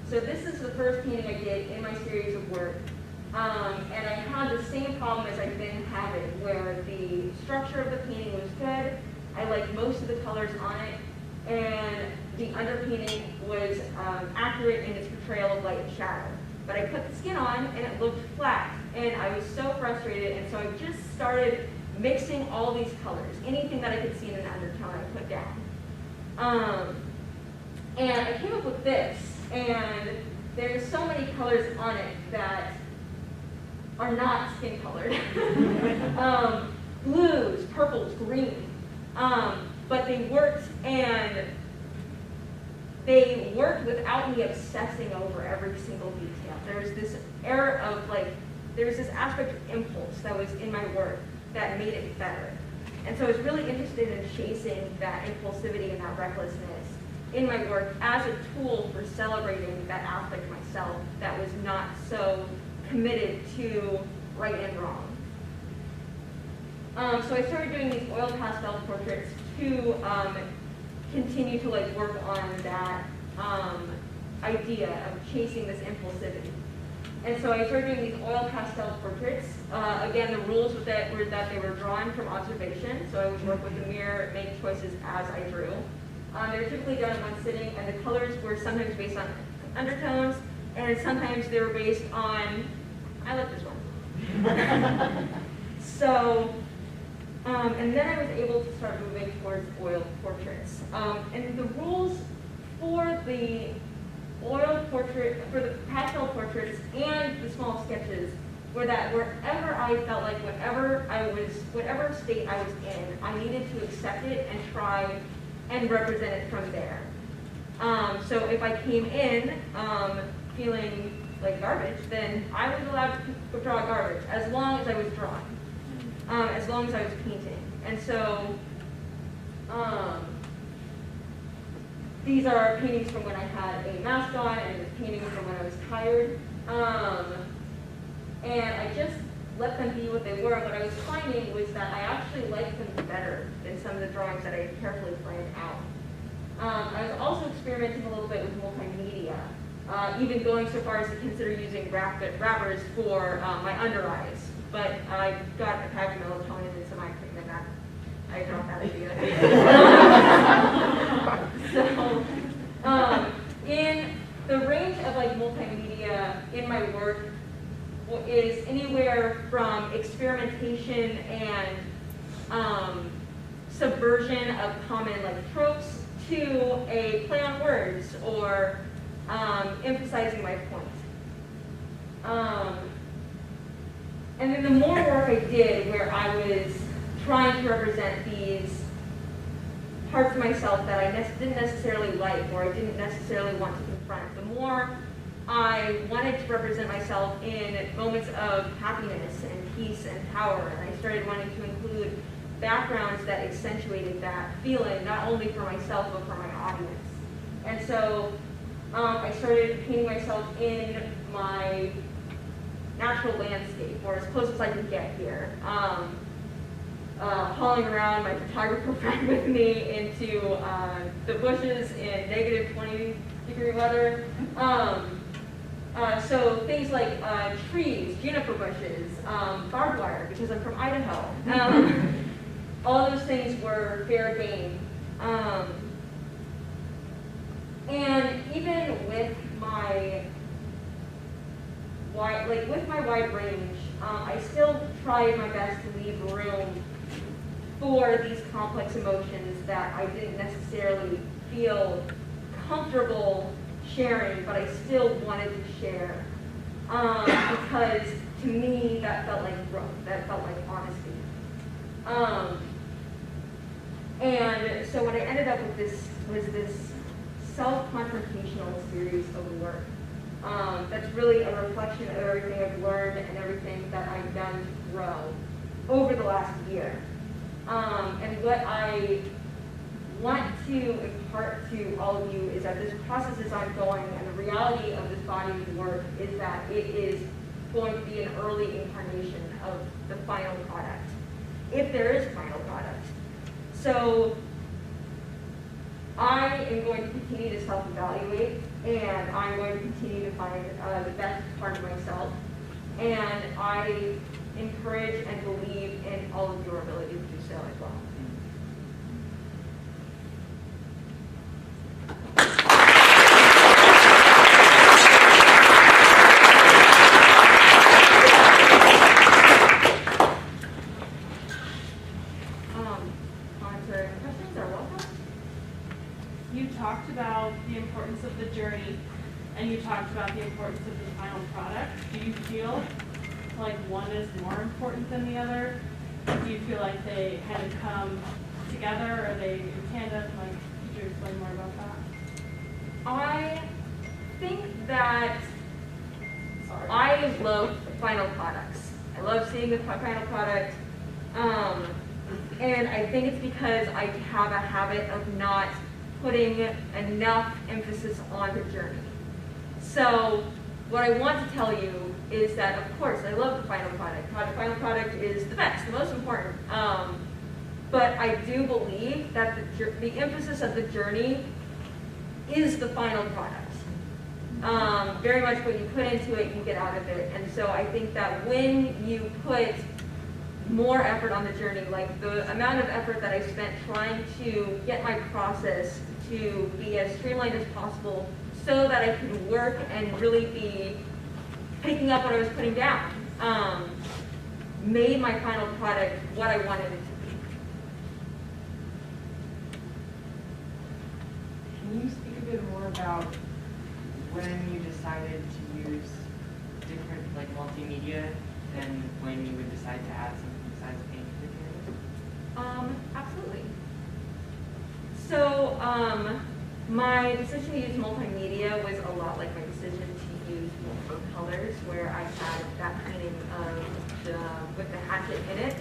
So this is the first painting I did in my series of work. And I had the same problem as I've been having, where the structure of the painting was good. I liked most of the colors on it. And the underpainting was accurate in its portrayal of light and shadow. But I put the skin on, and it looked flat. And I was so frustrated, and so I just started mixing all these colors. Anything that I could see in an undertone, I put down. And I came up with this, and there's so many colors on it that are not skin colored. Blues, purples, green. But they worked, and they worked without me obsessing over every single detail. There's this air of there's this aspect of impulse that was in my work that made it better. And so I was really interested in chasing that impulsivity and that recklessness in my work as a tool for celebrating that aspect of myself that was not so committed to right and wrong. So I started doing these oil pastel portraits to continue to work on that idea of chasing this impulsivity. And so I started doing these oil pastel portraits. Again, the rules with that were that they were drawn from observation, so I would work with the mirror, make choices as I drew. They were typically done in one sitting, and the colors were sometimes based on undertones, and sometimes they were based on, I like this one. So, and then I was able to start moving towards oil portraits. And the rules for the oil portrait, for the pastel portraits and the small sketches were that wherever I felt like whatever state I was in, I needed to accept it and try and represent it from there. So if I came in feeling like garbage, then I was allowed to draw garbage as long as I was drawing, as long as I was painting. And so these are paintings from when I had a mask on, and paintings from when I was tired. And I just let them be what they were. What I was finding was that I actually liked them better than some of the drawings that I had carefully planned out. I was also experimenting a little bit with multimedia, even going so far as to consider using wrappers for my under eyes. But I got a pack of melatonin and some eye cream, and that I dropped that idea. So, in the range of like multimedia in my work is anywhere from experimentation and subversion of common like tropes to a play on words or emphasizing my point. And then the more work I did where I was trying to represent these parts of myself that I didn't necessarily like or I didn't necessarily want to confront, the more I wanted to represent myself in moments of happiness and peace and power. And I started wanting to include backgrounds that accentuated that feeling, not only for myself, but for my audience. And so I started painting myself in my natural landscape, or as close as I could get here. Hauling around my photographer friend with me into the bushes in negative 20-degree weather. So things like trees, juniper bushes, barbed wire, because I'm from Idaho. All those things were fair game. And even with my wide range, I still tried my best to leave room for these complex emotions that I didn't necessarily feel comfortable sharing, but I still wanted to share. Because to me, that felt like growth, that felt like honesty. And so what I ended up with was this self-confrontational series of work. That's really a reflection of everything I've learned and everything that I've done to grow over the last year. And what I want to impart to all of you is that this process is ongoing, and the reality of this body of work is that it is going to be an early incarnation of the final product, if there is a final product. So I am going to continue to self-evaluate, and I'm going to continue to find the best part of myself. And I encourage and believe in all of your ability to do so as well. You talked about the importance of the journey, and you talked about the importance of the final product. Do you feel like one is more important than the other? Do you feel like they kind of come together, or are they in tandem? Like, could you explain more about that? I think that I love final products. I love seeing the final product. And I think it's because I have a habit of not putting enough emphasis on the journey. So what I want to tell you is that, of course, I love the final product. The final product is the best, the most important. But I do believe that the emphasis of the journey is the final product. Very much what you put into it, you get out of it. And so I think that when you put more effort on the journey, like the amount of effort that I spent trying to get my process to be as streamlined as possible so that I could work and really be picking up what I was putting down, made my final product what I wanted it to be. Can you speak a bit more about when you decided to use different like multimedia and when you would decide to add something besides paint to the canvas? Absolutely. So My decision to use multimedia was a lot like my decision to use multiple colors, where I had that painting of with the hatchet in it.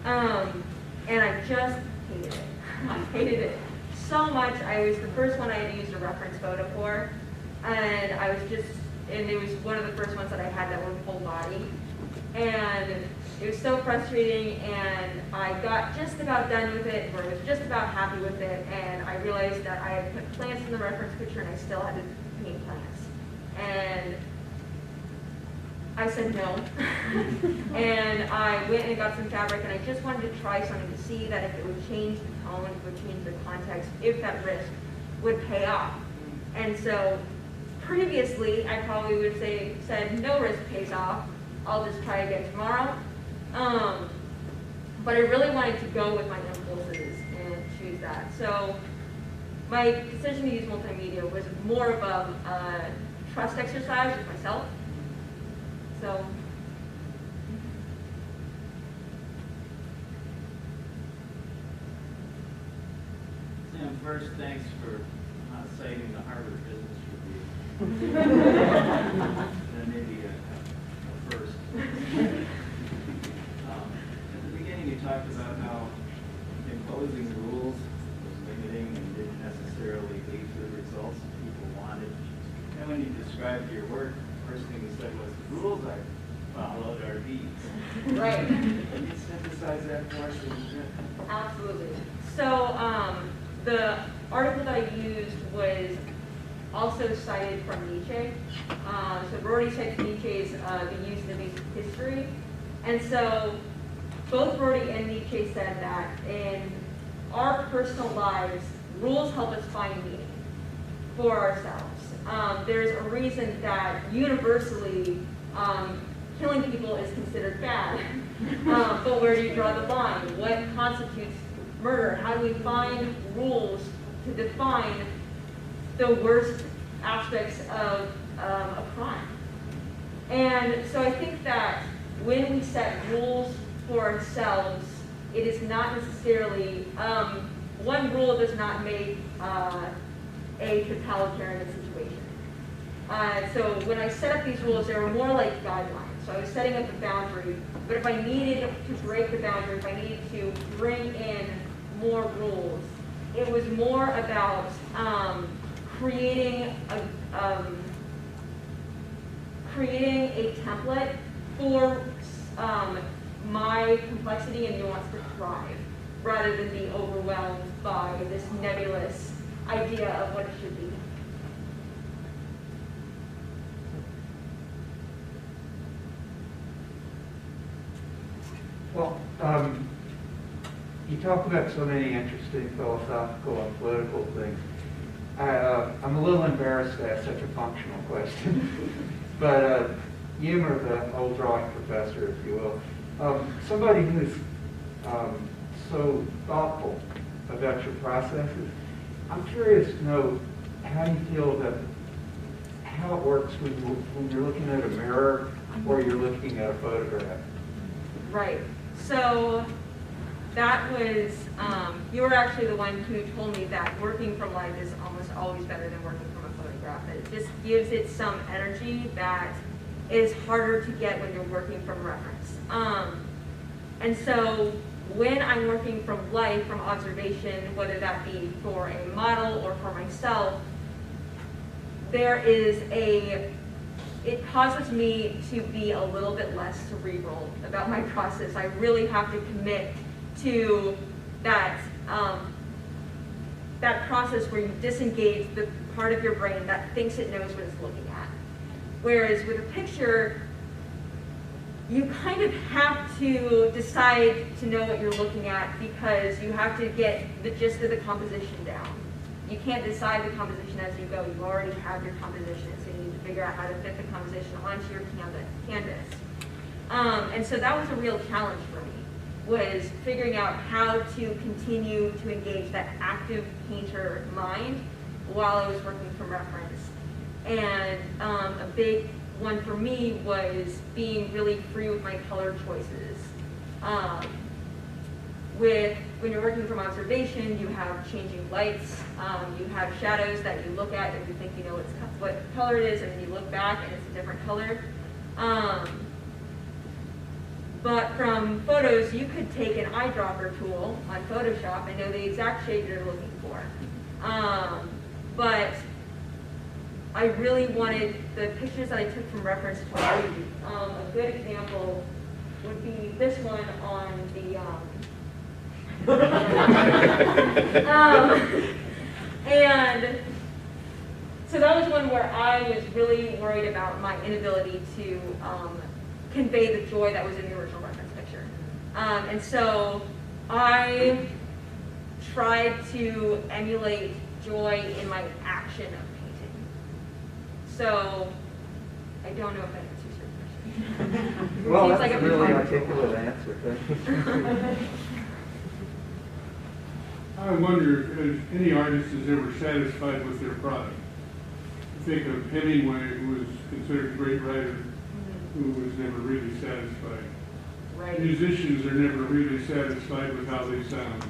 And I just hated it. I hated it so much. I was the first one I had used a reference photo for, and it was one of the first ones that I had that were full body. And it was so frustrating, and I got just about done with it, or was just about happy with it, and I realized that I had put plants in the reference picture and I still had to paint plants. And I said no. And I went and got some fabric, and I just wanted to try something to see that if it would change the tone, if it would change the context, if that risk would pay off. And so previously, I probably would have said no risk pays off. I'll just try again tomorrow. But I really wanted to go with my impulses and choose that. So my decision to use multimedia was more of a trust exercise with myself. So. Sam, first, thanks for citing the Harvard Business Review. That may be a first. At the beginning, you talked about how imposing rules was limiting and didn't necessarily lead to the results that people wanted. And when you described your work, the first thing you said was, the rules I followed are these. Right. Can you synthesize that for us a little bit? Absolutely. So the article that I used was also cited from Nietzsche. So Rorty cites Nietzsche's The Use and Abuse of History. And so both Rorty and Nietzsche said that in our personal lives, rules help us find meaning for ourselves. There's a reason that universally killing people is considered bad. But where do you draw the line? What constitutes murder? How do we find rules to define the worst aspects of a crime? And so I think that when we set rules for ourselves, it is not necessarily, one rule does not make a totalitarian situation. So when I set up these rules, they were more like guidelines. So I was setting up a boundary, but if I needed to break the boundary, if I needed to bring in more rules, it was more about creating a template for my complexity and nuance to thrive, rather than be overwhelmed by this nebulous idea of what it should be. Well, you talk about so many interesting philosophical and political things. I'm a little embarrassed to ask such a functional question, but you are the old drawing professor, if you will. Somebody who's so thoughtful about your processes, I'm curious to know how you feel that how it works when you're looking at a mirror or you're looking at a photograph. Right. So that was, you were actually the one who told me that working from life is almost always better than working from a photograph. It just gives it some energy that is harder to get when you're working from reference. And so when I'm working from life, from observation, whether that be for a model or for myself, there is it causes me to be a little bit less cerebral about my process. I really have to commit to that, that process where you disengage the part of your brain that thinks it knows what it's looking at. Whereas with a picture, you kind of have to decide to know what you're looking at because you have to get the gist of the composition down. You can't decide the composition as you go. You already have your composition, so you need to figure out how to fit the composition onto your canvas. And so that was a real challenge for me, was figuring out how to continue to engage that active painter mind while I was working from reference. And a big one for me was being really free with my color choices. when you're working from observation, you have changing lights, you have shadows that you look at and you think you know what color it is, and then you look back and it's a different color. But from photos, you could take an eyedropper tool on Photoshop and know the exact shade you're looking for. But I really wanted the pictures that I took from reference to read. A good example would be this one on the and so that was one where I was really worried about my inability to convey the joy that was in the original reference picture. And so I tried to emulate joy in my action of painting. So I don't know if that answers your question. Well, Seems that's like a really articulate answer. Thank you. I wonder if any artist is ever satisfied with their product. I think of Hemingway, who was considered a great writer, who was never really satisfied. Right. Musicians are never really satisfied with how they sound.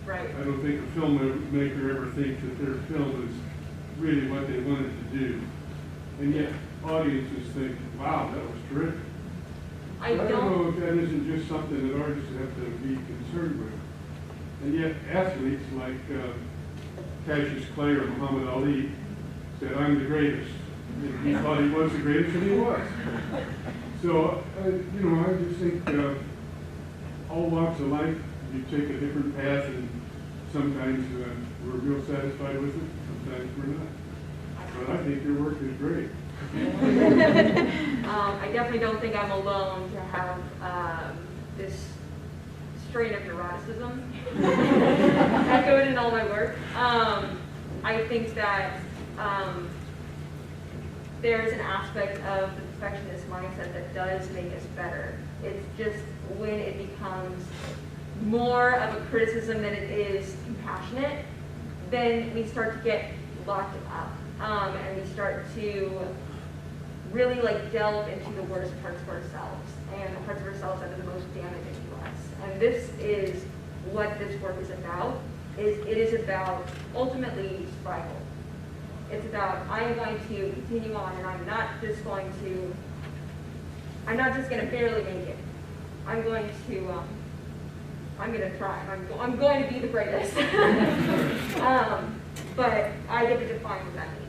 Right. I don't think a filmmaker ever thinks that their film is really what they wanted to do. And yet, audiences think, wow, that was terrific. I don't know if that isn't just something that artists have to be concerned with. And yet, athletes like Cassius Clay or Muhammad Ali said, I'm the greatest. And he thought he was the greatest, and he was. So, I just think all walks of life, you take a different path, and sometimes we're real satisfied with it, sometimes we're not. But I think your work is great. I definitely don't think I'm alone to have this strain of neuroticism echoed in all my work. I think that there's an aspect of the perfectionist mindset that does make us better. It's just when it becomes more of a criticism than it is compassionate, then we start to get locked up, and we start to really delve into the worst parts of ourselves and the parts of ourselves that are the most damaging to us. And this is what this work is about. It is about ultimately survival. It's about I'm going to continue on, and I'm not just going to barely make it. I'm going to try. I'm going to be the greatest. But I get to define what that means.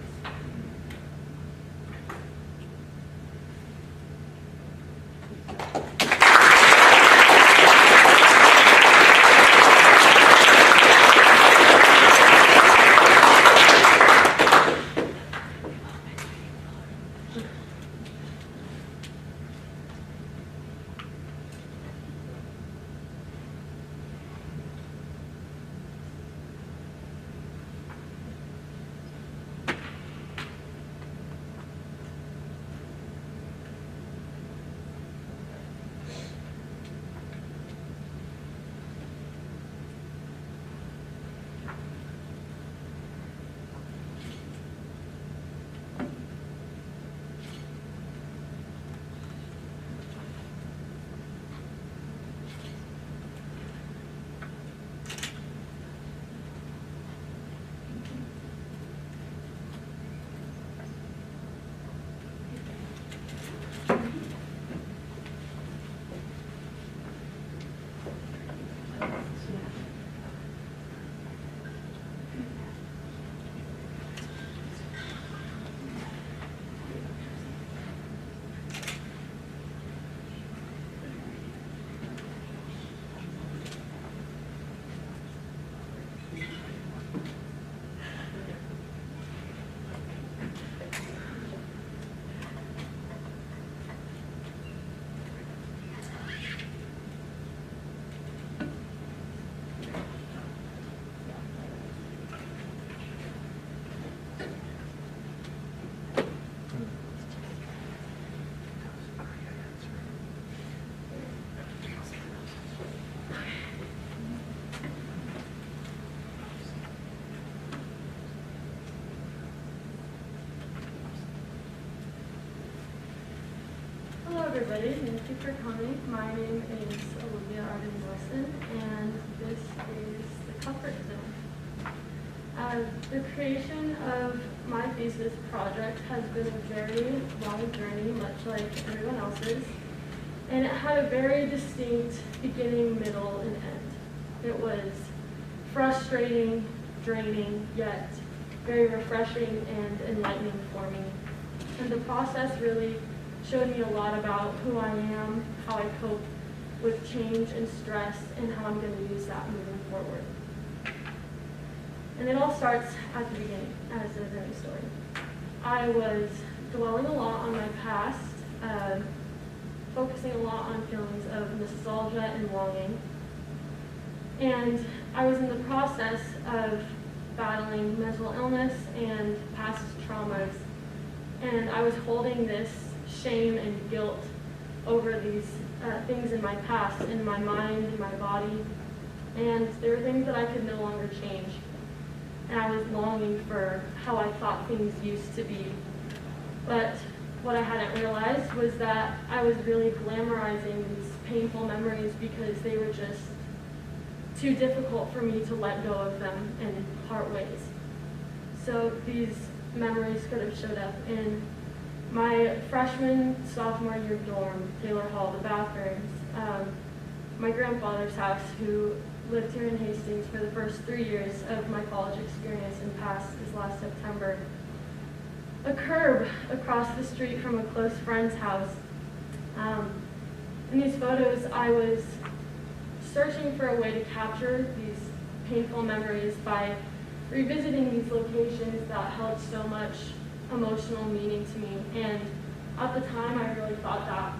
Hello everybody, thank you for for coming. My name is Olivia Arden, and this is the comfort zone. The creation of my thesis project has been a very long journey, much like everyone else's, and it had a very distinct beginning, middle, and end. It was frustrating, draining, yet very refreshing and enlightening for me. And the process really showed me a lot about who I am, how I cope with change and stress, and how I'm going to use that moving forward. And it all starts at the beginning, as in any story. I was dwelling a lot on my past, focusing a lot on feelings of nostalgia and longing. And I was in the process of battling mental illness and past traumas. And I was holding this shame and guilt over these things in my past, in my mind, in my body. And there were things that I could no longer change. And I was longing for how I thought things used to be. But what I hadn't realized was that I was really glamorizing these painful memories because they were just too difficult for me to let go of them and part ways. So these memories could have showed up in my freshman, sophomore year dorm, Taylor Hall, the bathrooms, my grandfather's house, who lived here in Hastings for the first 3 years of my college experience and passed this last September. A curb across the street from a close friend's house. In these photos, I was searching for a way to capture these painful memories by revisiting these locations that held so much emotional meaning to me. And at the time, I really thought that,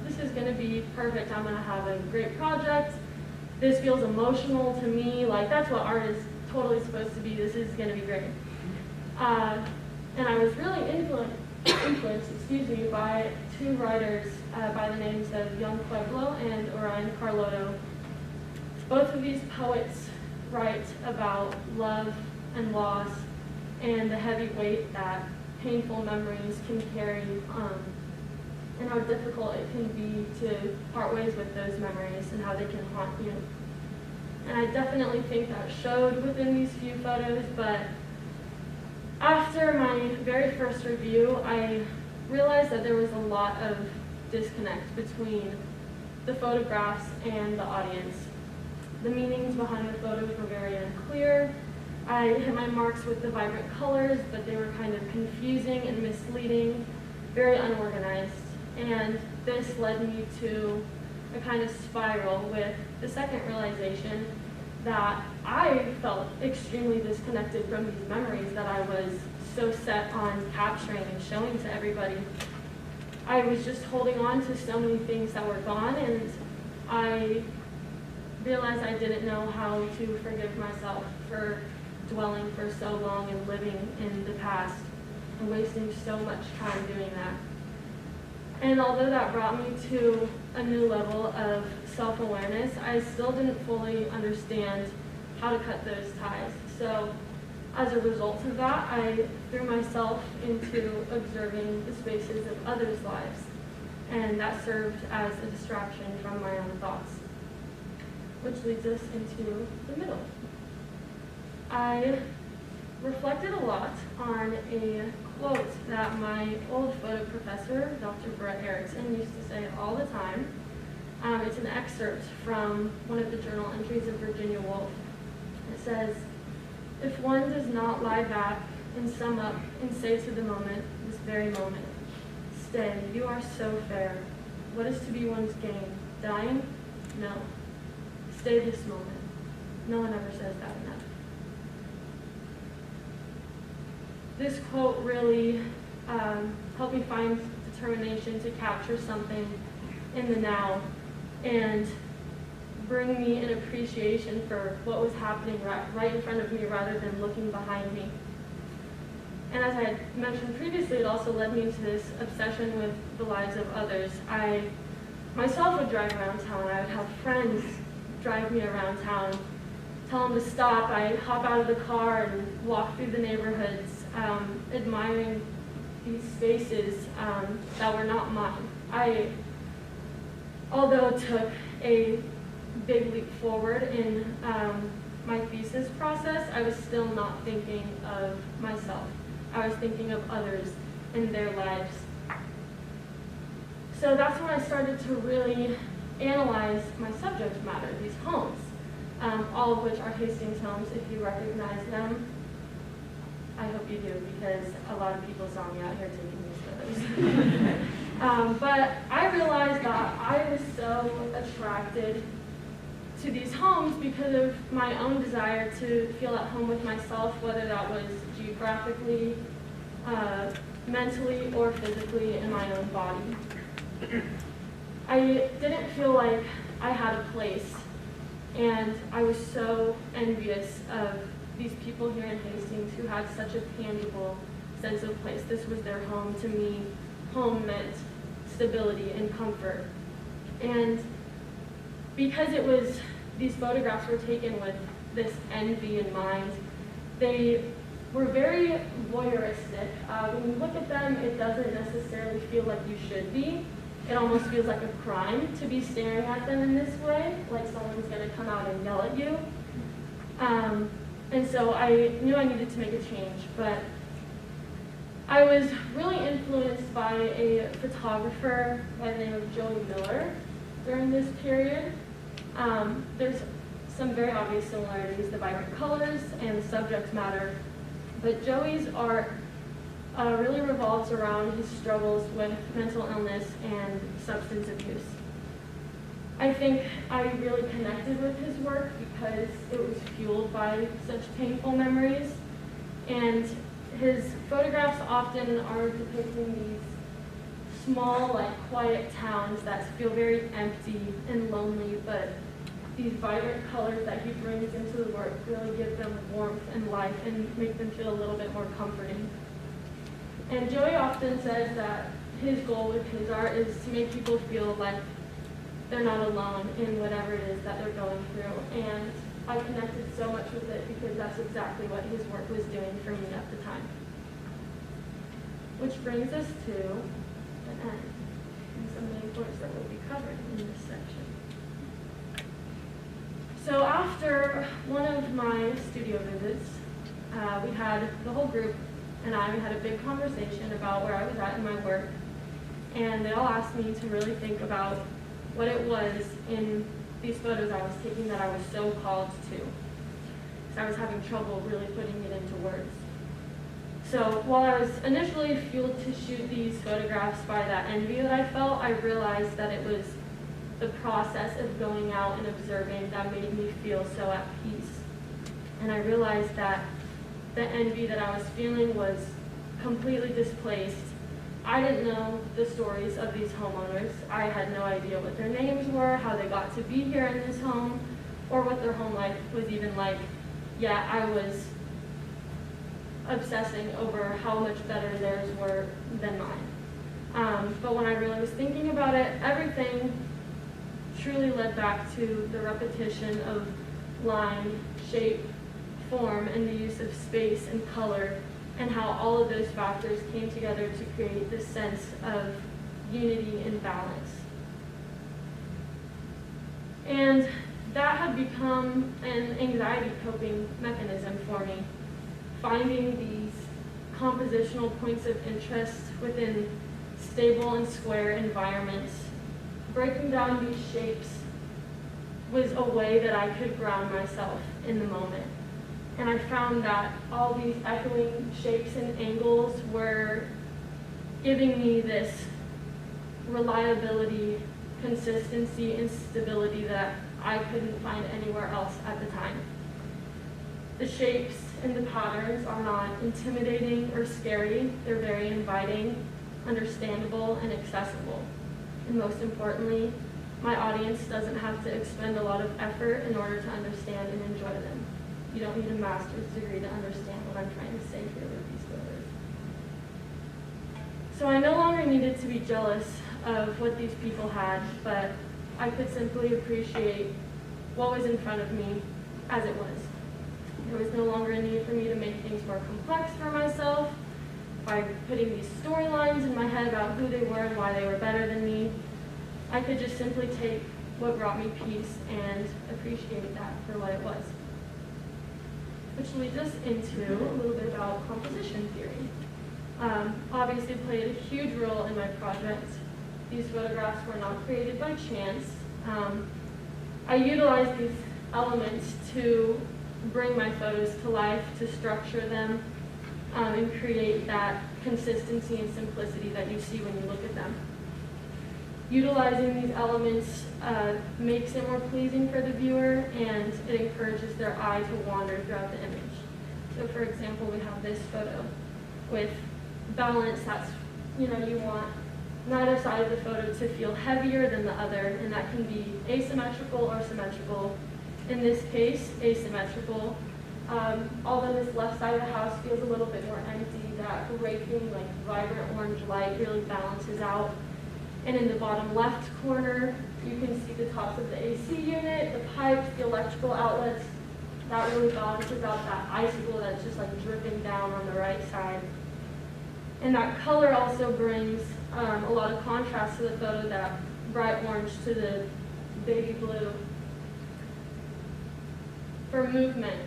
this is going to be perfect. I'm going to have a great project. This feels emotional to me. Like, that's what art is totally supposed to be. This is going to be great. And I was really influenced, by two writers by the names of Young Pueblo and Orion Carlotto. Both of these poets write about love and loss and the heavy weight that painful memories can carry, and how difficult it can be to part ways with those memories and how they can haunt you. And I definitely think that showed within these few photos, but after my very first review, I realized that there was a lot of disconnect between the photographs and the audience. The meanings behind the photos were very unclear. I hit my marks with the vibrant colors, but they were kind of confusing and misleading, very unorganized. And this led me to a kind of spiral with the second realization that I felt extremely disconnected from these memories that I was so set on capturing and showing to everybody. I was just holding on to so many things that were gone, and I realized I didn't know how to forgive myself for dwelling for so long and living in the past and wasting so much time doing that. And although that brought me to a new level of self-awareness, I still didn't fully understand how to cut those ties. So as a result of that, I threw myself into observing the spaces of others' lives, and that served as a distraction from my own thoughts, which leads us into the middle. I reflected a lot on a quote that my old photo professor, Dr. Brett Erickson, used to say all the time. It's an excerpt from one of the journal entries of Virginia Woolf. It says, "If one does not lie back and sum up and say to the moment, this very moment, stay, you are so fair. What is to be one's gain? Dying? No. Stay this moment." No one ever says that enough. This quote really helped me find determination to capture something in the now and bring me an appreciation for what was happening right in front of me rather than looking behind me. And as I had mentioned previously, it also led me to this obsession with the lives of others. I myself would drive around town. I would have friends drive me around town, tell them to stop. I'd hop out of the car and walk through the neighborhoods, admiring these spaces that were not mine. although it took a big leap forward in my thesis process, I was still not thinking of myself. I was thinking of others and their lives. So that's when I started to really analyze my subject matter, these homes, all of which are Hastings homes, if you recognize them. I hope you do, because a lot of people saw me out here taking these photos. But I realized that I was so attracted to these homes because of my own desire to feel at home with myself, whether that was geographically, mentally, or physically in my own body. I didn't feel like I had a place, and I was so envious of these people here in Hastings who had such a tangible sense of place. This was their home. To me, home meant stability and comfort. And because it was, these photographs were taken with this envy in mind, they were very voyeuristic. When you look at them, it doesn't necessarily feel like you should be. It almost feels like a crime to be staring at them in this way, like someone's going to come out and yell at you. And so I knew I needed to make a change, but I was really influenced by a photographer by the name of Joey Miller during this period. There's some very obvious similarities, the vibrant colors and the subject matter, but Joey's art really revolves around his struggles with mental illness and substance abuse. I think I really connected with his work because it was fueled by such painful memories, and his photographs often are depicting these small, like, quiet towns that feel very empty and lonely, but these vibrant colors that he brings into the work really give them warmth and life and make them feel a little bit more comforting. And Joey often says that his goal with his art is to make people feel like they're not alone in whatever it is that they're going through. And I connected so much with it because that's exactly what his work was doing for me at the time. Which brings us to an end and some main points that will be covered in this section. So after one of my studio visits, we had the whole group and we had a big conversation about where I was at in my work, and they all asked me to really think about what it was in these photos I was taking that I was so called to. Because I was having trouble really putting it into words. So while I was initially fueled to shoot these photographs by that envy that I felt, I realized that it was the process of going out and observing that made me feel so at peace. And I realized that the envy that I was feeling was completely displaced. I didn't know the stories of these homeowners. I had no idea what their names were, how they got to be here in this home, or what their home life was even like. Yet I was obsessing over how much better theirs were than mine. But when I really was thinking about it, everything truly led back to the repetition of line, shape, form, and the use of space and color, and how all of those factors came together to create this sense of unity and balance. And that had become an anxiety coping mechanism for me, finding these compositional points of interest within stable and square environments. Breaking down these shapes was a way that I could ground myself in the moment. And I found that all these echoing shapes and angles were giving me this reliability, consistency, and stability that I couldn't find anywhere else at the time. The shapes and the patterns are not intimidating or scary. They're very inviting, understandable, and accessible. And most importantly, my audience doesn't have to expend a lot of effort in order to understand and enjoy them. You don't need a master's degree to understand what I'm trying to say here with these photos. So I no longer needed to be jealous of what these people had, but I could simply appreciate what was in front of me as it was. There was no longer a need for me to make things more complex for myself by putting these storylines in my head about who they were and why they were better than me. I could just simply take what brought me peace and appreciate that for what it was. Which leads us into a little bit about composition theory. Obviously played a huge role in my project. These photographs were not created by chance. I utilized these elements to bring my photos to life, to structure them, and create that consistency and simplicity that you see when you look at them. Utilizing these elements makes it more pleasing for the viewer, and it encourages their eye to wander throughout the image. So for example, we have this photo with balance. That's, you want neither side of the photo to feel heavier than the other, and that can be asymmetrical or symmetrical. In this case, asymmetrical. Although this left side of the house feels a little bit more empty, that raking, like vibrant orange light really balances out. And in the bottom left corner, you can see the tops of the AC unit, the pipes, the electrical outlets. That really balances out that icicle that's just like dripping down on the right side. And that color also brings a lot of contrast to the photo, that bright orange to the baby blue. For movement,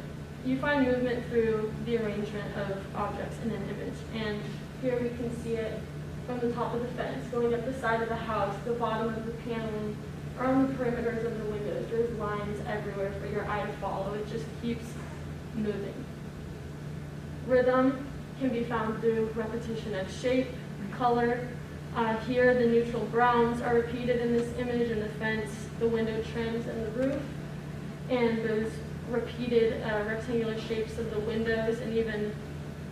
you find movement through the arrangement of objects in an image. And here we can see it from the top of the fence, going up the side of the house, the bottom of the paneling, or on the perimeters of the windows. There's lines everywhere for your eye to follow. It just keeps moving. Rhythm can be found through repetition of shape, color. Here, the neutral browns are repeated in this image, in the fence, the window trims, and the roof. And those repeated rectangular shapes of the windows, and even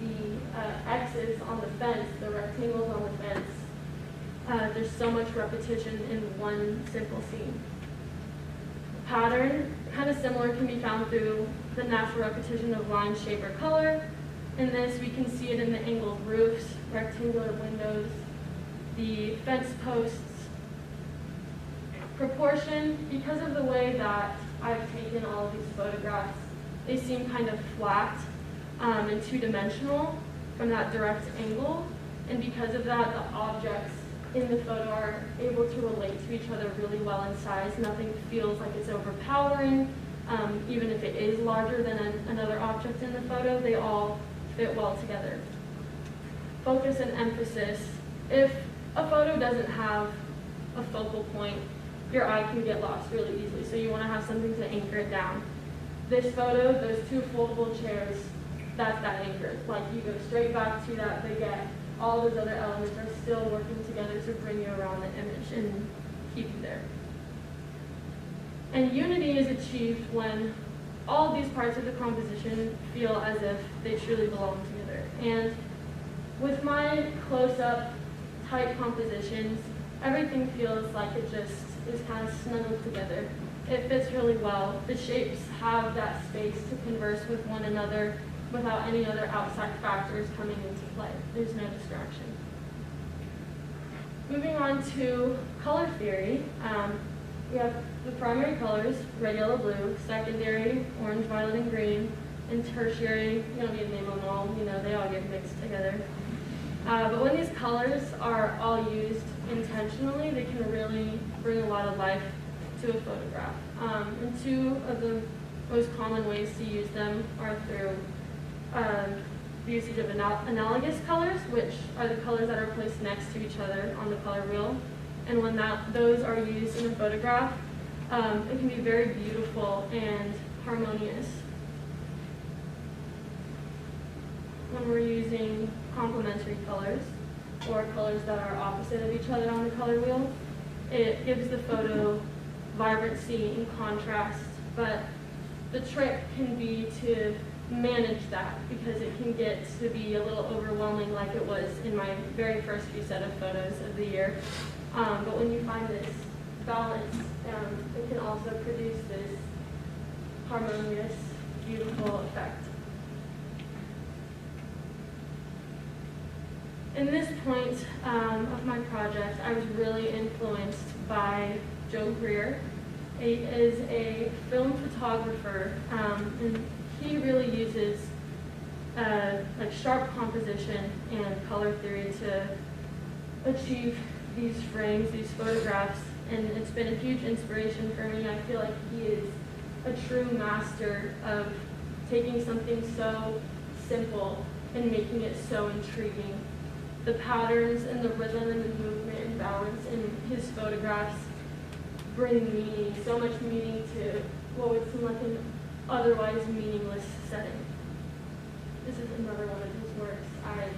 the X's on the fence, the rectangles on the fence. There's so much repetition in one simple scene. Pattern, kind of similar, can be found through the natural repetition of line, shape, or color. In this, we can see it in the angled roofs, rectangular windows, the fence posts. Proportion, because of the way that I've taken all of these photographs, they seem kind of flat and two-dimensional from that direct angle. And because of that, the objects in the photo are able to relate to each other really well in size. Nothing feels like it's overpowering. Even if it is larger than another object in the photo, they all fit well together. Focus and emphasis. If a photo doesn't have a focal point, your eye can get lost really easily, so you want to have something to anchor it down. This photo, those two foldable chairs, that's that anchor. Like, you go straight back to that baguette. All those other elements are still working together to bring you around the image and keep you there. And unity is achieved when all of these parts of the composition feel as if they truly belong together. And with my close-up tight compositions, everything feels like it just is kind of snuggled together. It fits really well. The shapes have that space to converse with one another without any other outside factors coming into play. There's no distraction. Moving on to color theory, we have the primary colors, red, yellow, blue, secondary, orange, violet, and green, and tertiary, you don't need to name them all, they all get mixed together. But when these colors are all used intentionally, they can really bring a lot of life to a photograph. And two of the most common ways to use them are through the usage of analogous colors, which are the colors that are placed next to each other on the color wheel. And when those are used in a photograph, it can be very beautiful and harmonious. When we're using complementary colors, or colors that are opposite of each other on the color wheel, it gives the photo vibrancy and contrast, but the trick can be to manage that, because it can get to be a little overwhelming, like it was in my very first few set of photos of the year. But when you find this balance, it can also produce this harmonious, beautiful effect. In this point of my project, I was really influenced by Greer. He is a film photographer, and he really uses like sharp composition and color theory to achieve these frames, these photographs and it's been a huge inspiration for me. I feel like he is a true master of taking something so simple and making it so intriguing. The patterns and the rhythm and the movement and balance in his photographs bring meaning, so much meaning to what would seem like an otherwise meaningless setting. This is another one of his works. I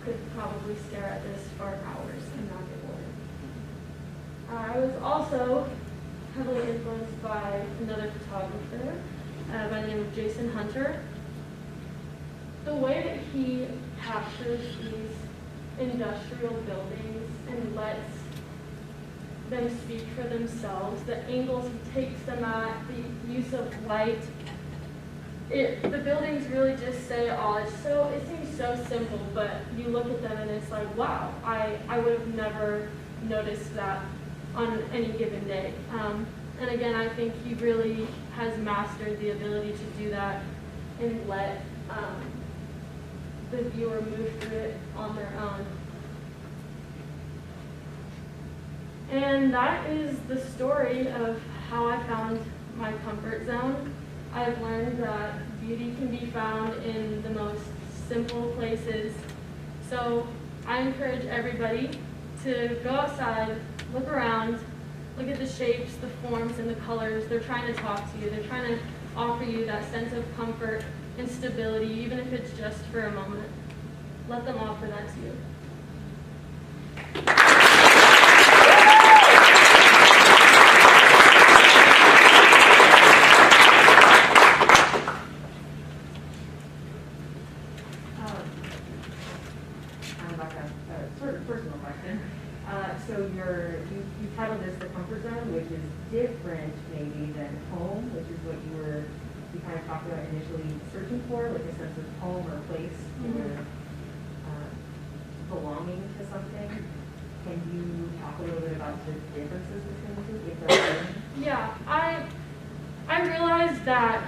could probably stare at this for hours and not get bored. I was also heavily influenced by another photographer by the name of Jason Hunter. The way that he captures these industrial buildings and lets them speak for themselves, the angles he takes them at, the use of light, the buildings really just say it all. It seems so simple, but you look at them and it's like, wow, I would have never noticed that on any given day. And again, I think he really has mastered the ability to do that and let the viewer move through it on their own. And that is the story of how I found my comfort zone. I've learned that beauty can be found in the most simple places. So I encourage everybody to go outside, look around, look at the shapes, the forms, and the colors. They're trying to talk to you. They're trying to offer you that sense of comfort and stability, even if it's just for a moment. Let them offer that to you. Personal question. So you titled this The Comfort Zone, which is different maybe than home, which is what you kind of talked about initially searching for, like a sense of home or place or belonging to something. Can you talk a little bit about the differences between the two? If there are any? Yeah, I realized that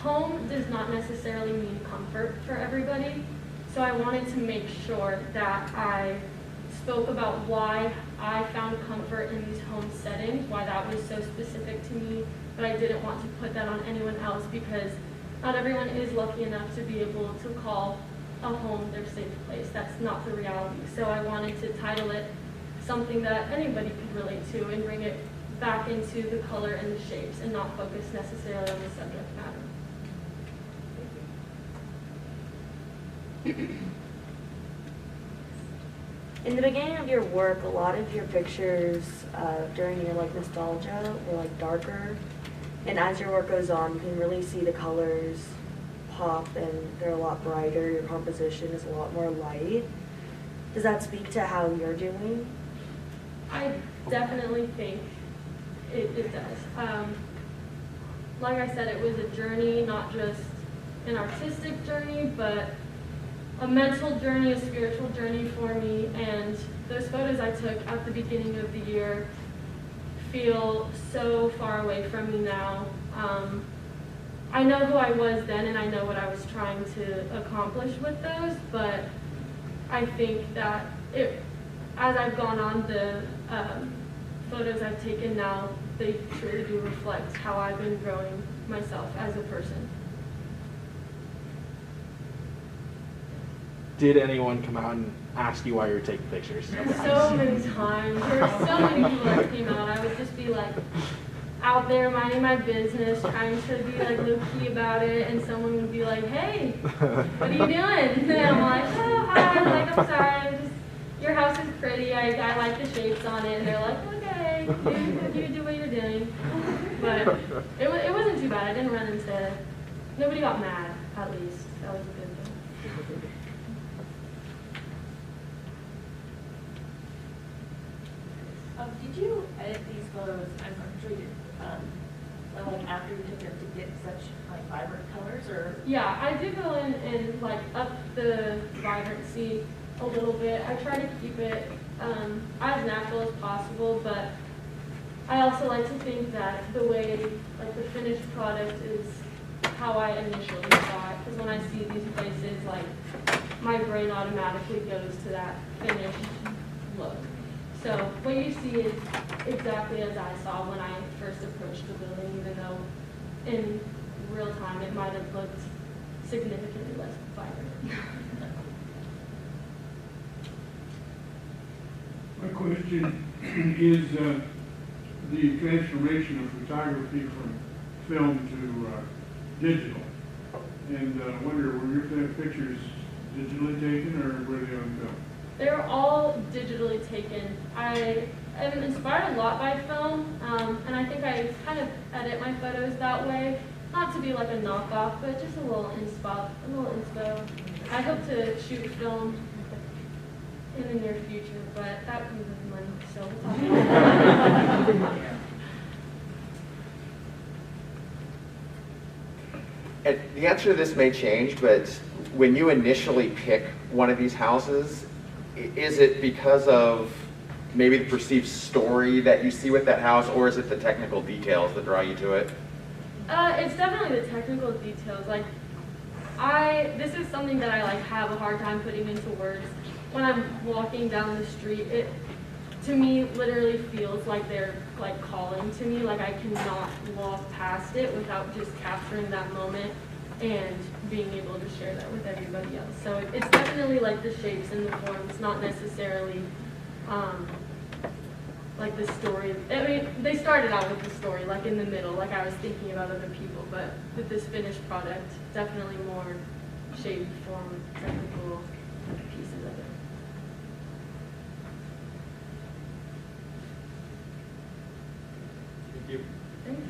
home does not necessarily mean comfort for everybody. So I wanted to make sure that I spoke about why I found comfort in these home settings, why that was so specific to me, but I didn't want to put that on anyone else because not everyone is lucky enough to be able to call a home their safe place. That's not the reality. So I wanted to title it something that anybody could relate to and bring it back into the color and the shapes and not focus necessarily on the subject matter. In the beginning of your work, a lot of your pictures during your nostalgia were darker, and as your work goes on, you can really see the colors pop and they're a lot brighter. Your composition is a lot more light. Does that speak to how you're doing? I definitely think it does. Like I said, it was a journey, not just an artistic journey, but a mental journey, a spiritual journey for me, and those photos I took at the beginning of the year feel so far away from me now. I know who I was then and I know what I was trying to accomplish with those, but I think that as I've gone on, the photos I've taken now, they truly do reflect how I've been growing myself as a person. Did anyone come out and ask you why you're taking pictures? So many times. There were so many people that came out. I would just be out there minding my business, trying to be low-key about it, and someone would be like, hey, what are you doing? And I'm like, oh, hi, I'm sorry, your house is pretty, I like the shapes on it. And they're like, okay, you do what you're doing. But it wasn't too bad. I didn't run into, nobody got mad, at least. That was a good thing. Did you edit these photos? I'm sure you did. After you took them to get such vibrant colors, or? Yeah, I did go in and up the vibrancy a little bit. I try to keep it as natural as possible, but I also like to think that the way the finished product is how I initially saw it. Because when I see these places, my brain automatically goes to that finished look. So what you see is exactly as I saw when I first approached the building, even though in real time it might have looked significantly less vibrant. My question is the transformation of photography from film to digital. And I wonder, were your pictures digitally taken or were they on film? They were all digitally taken. I am inspired a lot by film, and I think I kind of edit my photos that way. Not to be like a knockoff, but just a little inspo. I hope to shoot film in the near future, but that comes with money, so we'll talk about that. And the answer to this may change, but when you initially pick one of these houses, is it because of maybe the perceived story that you see with that house, or is it the technical details that draw you to it? It's definitely the technical details. Like, this is something that I have a hard time putting into words. When I'm walking down the street, it to me literally feels like they're calling to me. Like I cannot walk past it without just capturing that moment and being able to share that with everybody else. So it's definitely like the shapes and the forms, not necessarily like the story. I mean, they started out with the story, like in the middle, like I was thinking about other people, but with this finished product, definitely more shape, form, technical pieces of it. Thank you. Thank you.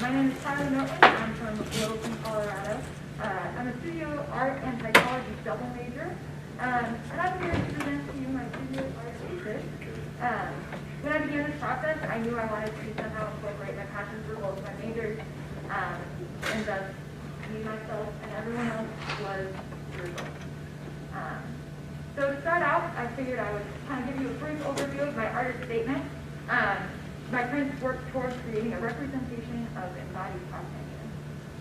My name is Norton. I'm from Littleton, Colorado. I'm a studio art and psychology double major. And I'm here to present to you my studio art thesis. When I began this process, I knew I wanted to somehow incorporate my passion for both my majors, and thus me, myself, and everyone else was the result. So to start out, I figured I would kind of give you a brief overview of my artist statement. My prints work towards creating a representation of embodied cognition.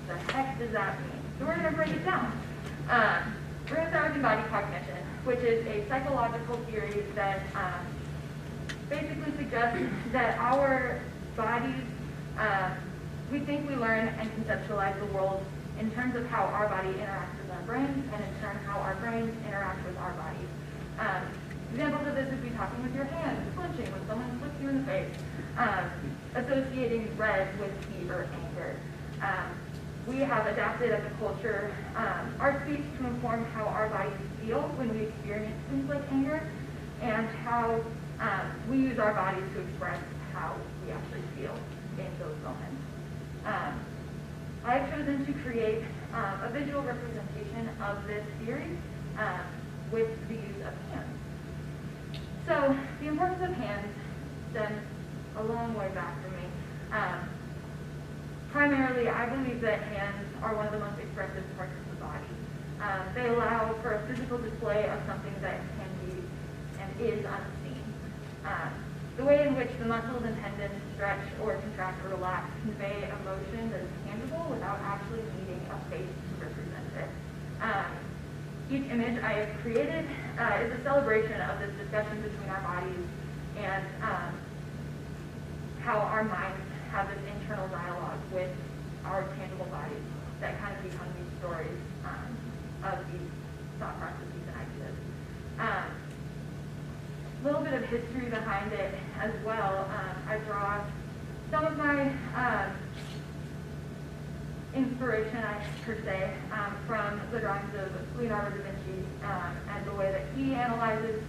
The heck does that mean? So we're going to break it down. We're going to start with embodied cognition, which is a psychological theory that basically suggests that our bodies, we think we learn and conceptualize the world in terms of how our body interacts with our brains, and in turn how our brains interact with our bodies. Examples of this would be talking with your hands, flinching when someone flicks you in the face, associating red with fear, anger. We have adapted as a culture our speech to inform how our bodies feel when we experience things like anger, and how we use our bodies to express how we actually feel in those moments. I've chosen to create a visual representation of this theory with the use of hands. So the importance of hands stems a long way back for me. Primarily, I believe that hands are one of the most expressive parts of the body. They allow for a physical display of something that can be and is unseen. the way in which the muscles and tendons stretch or contract or relax convey emotion that is tangible without actually needing a face to represent it. Each image I have created is a celebration of this discussion between our bodies and how our minds have this internal dialogue with our tangible bodies that kind of become these stories of these thought processes and ideas. A little bit of history behind it as well. I draw some of my inspiration, per se, from the drawings of Leonardo da Vinci and the way that he analyzes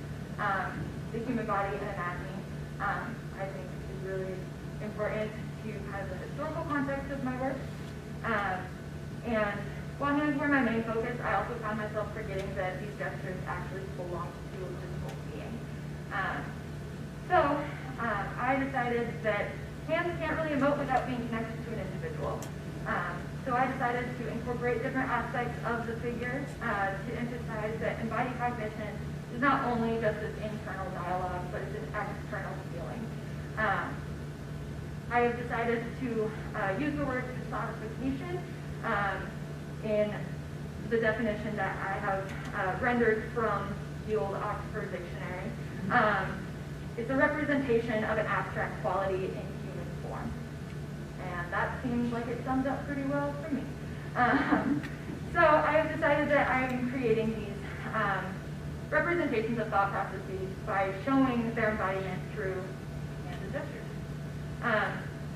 the human body and anatomy. I think is really important to kind of the historical context of my work. And while hands were my main focus, I also found myself forgetting that these gestures actually belong to a physical being. So I decided that hands can't really emote without being connected to an individual. So I decided to incorporate different aspects of the figure to emphasize that embodied cognition is not only just this internal dialogue, but it's an external feeling. I have decided to use the word personification in the definition that I have rendered from the old Oxford Dictionary. It's a representation of an abstract quality in human form. And that seems like it sums up pretty well for me. So I have decided that I am creating these representations of thought processes by showing their embodiment through hands and gestures.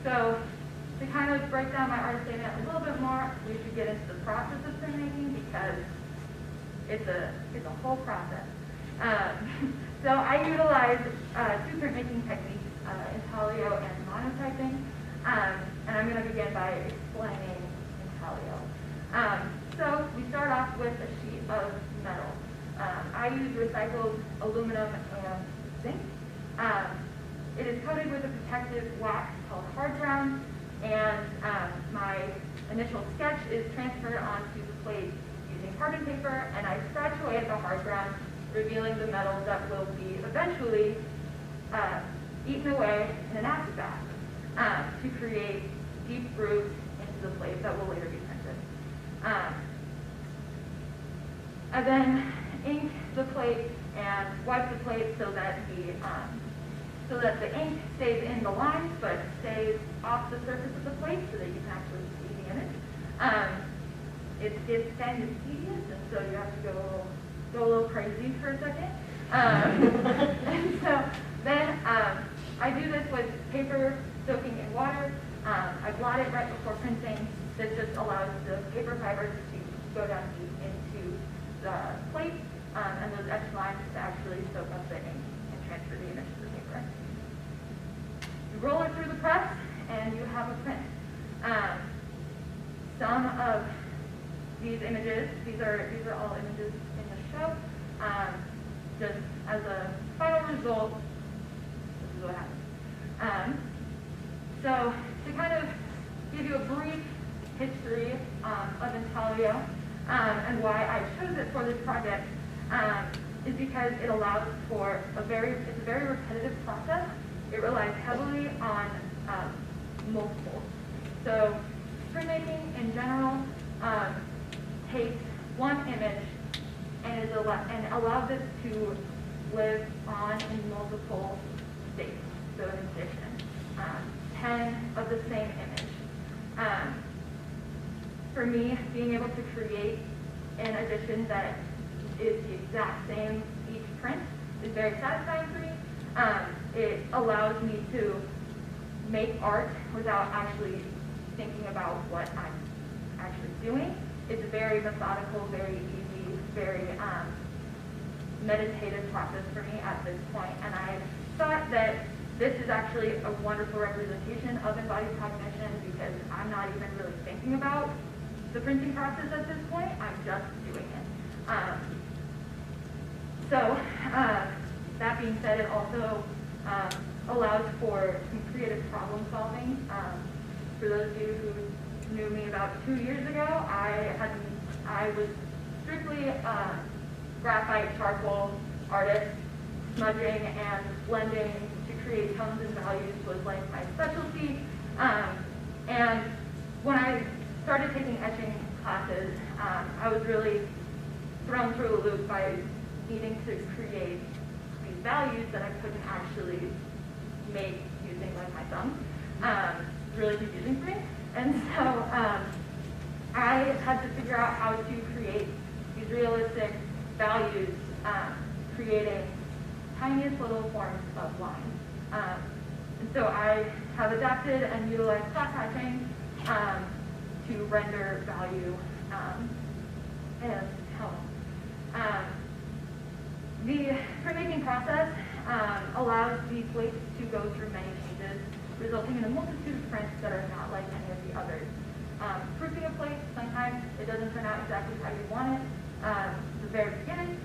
So to kind of break down my art statement a little bit more, we should get into the process of printmaking because it's a whole process. So I utilize two printmaking techniques, intaglio and monotyping, and I'm going to begin by explaining intaglio. So we start off with a sheet of metal. I use recycled aluminum and zinc. It is coated with a protective wax called hard brown, and my initial sketch is transferred onto the plate using carbon paper, and I scratch away at the hard brown, revealing the metal that will be eventually eaten away in an acid bath to create deep grooves into the plate that will later be printed. I then ink the plate and wipe the plate so that the ink stays in the lines but stays off the surface of the plate so that you can actually see the image. It's kind of tedious, and so you have to go a little crazy for a second. And so then I do this with paper soaking in water. I blot it right before printing. This just allows the paper fibers to go down deep into the plate and those etched lines to actually soak up the ink and transfer the image to the paper. You roll it through the press and you have a print. Some of these images, these are all images in the show. Just as a final result, this is what happens. So to kind of give you a brief history of intaglio and why I chose it for this project is because it allows for it's a very repetitive process. It relies heavily on multiples. So printmaking in general takes one image and allows it to live on in multiple states. So in addition, 10 of the same image. For me, being able to create an edition that is the exact same each print is very satisfying for me. It allows me to make art without actually thinking about what I'm actually doing. It's a very methodical, very easy, very meditative process for me at this point, and I thought that this is actually a wonderful representation of embodied cognition because I'm not even really thinking about the printing process at this point. I'm just doing it. So that being said, it also allows for some creative problem solving. For those of you who knew me about 2 years ago, I was strictly graphite charcoal artist, smudging and blending to create tones and values was like my specialty. And when I started taking etching classes, I was really thrown through a loop by needing to create these values that I couldn't actually make using like my thumb. It's really confusing for me. And so I had to figure out how to create these realistic values, creating tiniest little forms of line. And so I have adapted and utilized class hatching to render value and tone. The printmaking process allows these plates to go through many changes, resulting in a multitude of prints that are not like any of the others. Proofing a plate, sometimes it doesn't turn out exactly how you want it at the very beginning,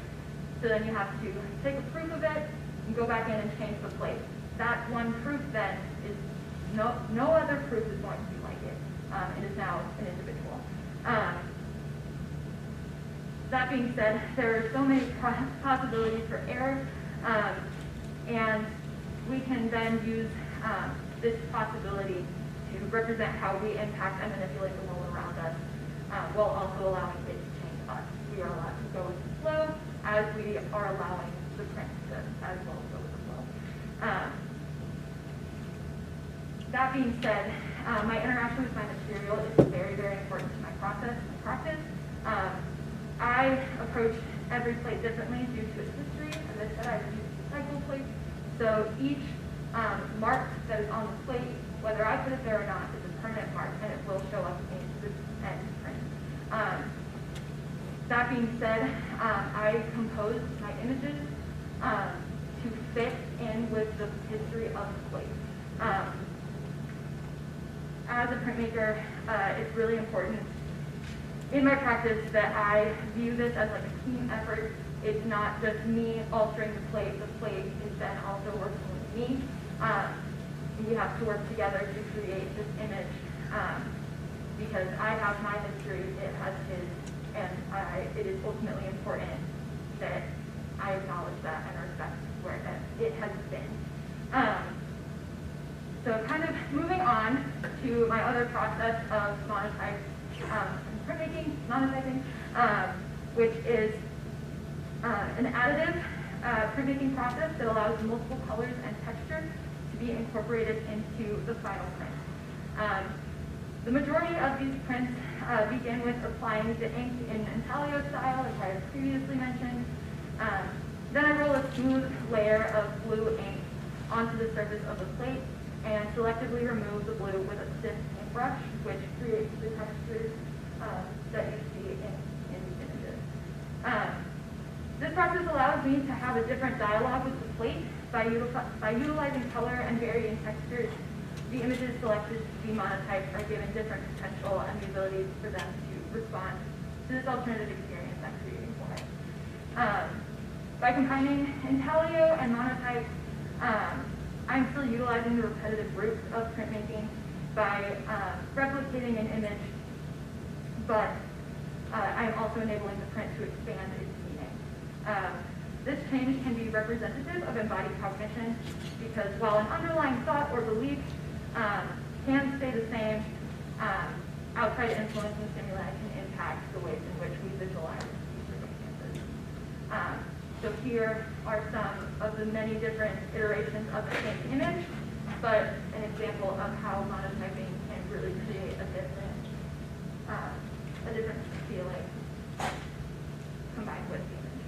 so then you have to take a proof of it and go back in and change the plate. That one proof then is no other proof is going to be like it. It is now an individual. That being said, there are so many possibilities for error, and we can then use this possibility to represent how we impact and manipulate the world around us, while also allowing it to change us. We are allowed to go with the flow as we are allowing the print to as well go with the flow. That being said, my interaction with my material is very, very important to my process and practice. I approach every plate differently due to its history. As I said, I use recycled plates. So each mark that is on the plate, whether I put it there or not, is a permanent mark, and it will show up in the end print. That being said, I compose my images to fit in with the history of the plate. As a printmaker, it's really important in my practice that I view this as like a team effort. It's not just me altering the plate is then also working with me. We have to work together to create this image because I have my history, it has his, and it is ultimately important that I acknowledge that and respect where it has been. So kind of moving on to my other process of printmaking, monetizing, which is an additive printmaking process that allows multiple colors and textures to be incorporated into the final print. The majority of these prints begin with applying the ink in intaglio style, as I have previously mentioned. Then I roll a smooth layer of blue ink onto the surface of the plate and selectively remove the blue with a stiff paintbrush, which creates the textures that you see in these images. This process allows me to have a different dialogue with the plate by utilizing color and varying textures. The images selected to be monotyped are given different potential and the ability for them to respond to this alternative experience I'm creating for it. By combining intaglio and monotype, I'm still utilizing the repetitive roots of printmaking by replicating an image, but I'm also enabling the print to expand its meaning. This change can be representative of embodied cognition because while an underlying thought or belief can stay the same, outside influence and stimuli can impact the ways in which we visualize these circumstances. So here are some of the many different iterations of the same image, but an example of how monotyping can really create a different feeling combined with the image.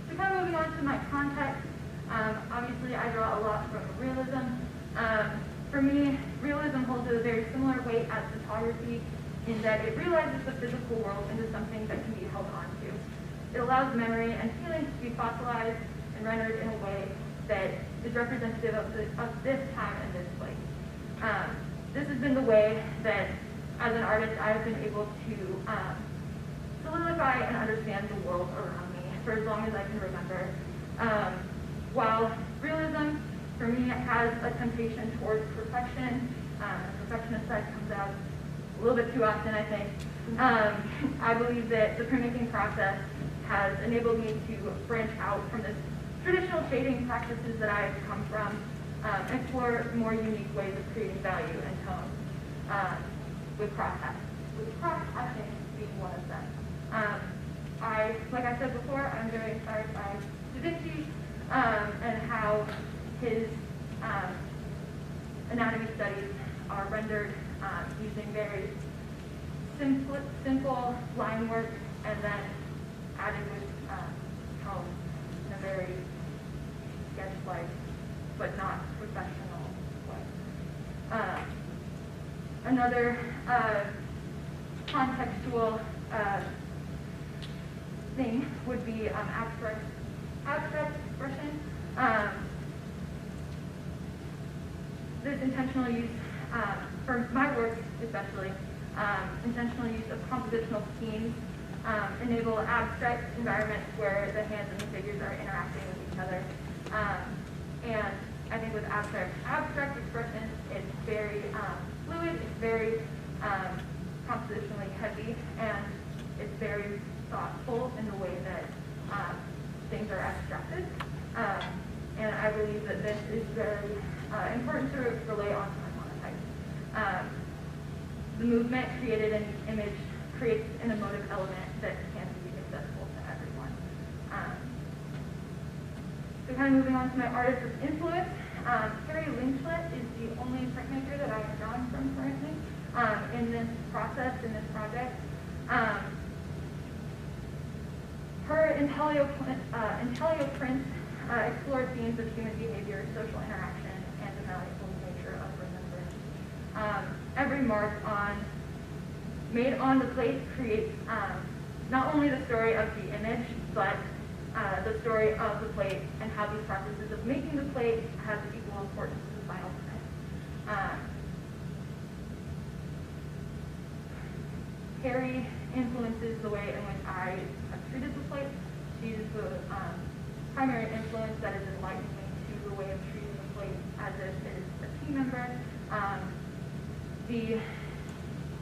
So kind of moving on to my context, obviously I draw a lot from realism. For me, realism holds a very similar weight as photography in that it realizes the physical world into something that can be held onto. It allows memory and feelings to be fossilized and rendered in a way that is representative of this time and this place. This has been the way that, as an artist, I have been able to solidify and understand the world around me for as long as I can remember. While realism, for me, has a temptation towards perfection, the perfectionist side comes out a little bit too often, I think. I believe that the printmaking process has enabled me to branch out from this traditional shading practices that I've come from, explore more unique ways of creating value and tone with cross-hatching being one of them. Like I said before, I'm very inspired by Da Vinci and how his anatomy studies are rendered using very simple line work and then added with tone in a very sketch-like but not professional way. Another contextual thing would be abstract expression. This intentional use, for my work especially, intentional use of compositional schemes enable abstract environments where the hands and the figures are interacting with each other. And I think with abstract expression, it's very fluid, it's very compositionally heavy, and it's very thoughtful in the way that things are abstracted. And I believe that this is very important to relay on to my monotype. The movement created in each image creates an emotive element that can be accessible to everyone. So kind of moving on to my artist of influence, Carrie Lynchlet is the only printmaker that I have drawn from currently in this process, in this project. Her Intelio prints explore themes of human behavior, social interaction, and the malleable nature of remembrance. Every mark made on the plate creates not only the story of the image, but the story of the plate and how these processes of making the plate have equal importance to the final print. Carrie influences the way in which I have treated the plate. She's the primary influence that has enlightened me to the way of treating the plate as if it is a team member. The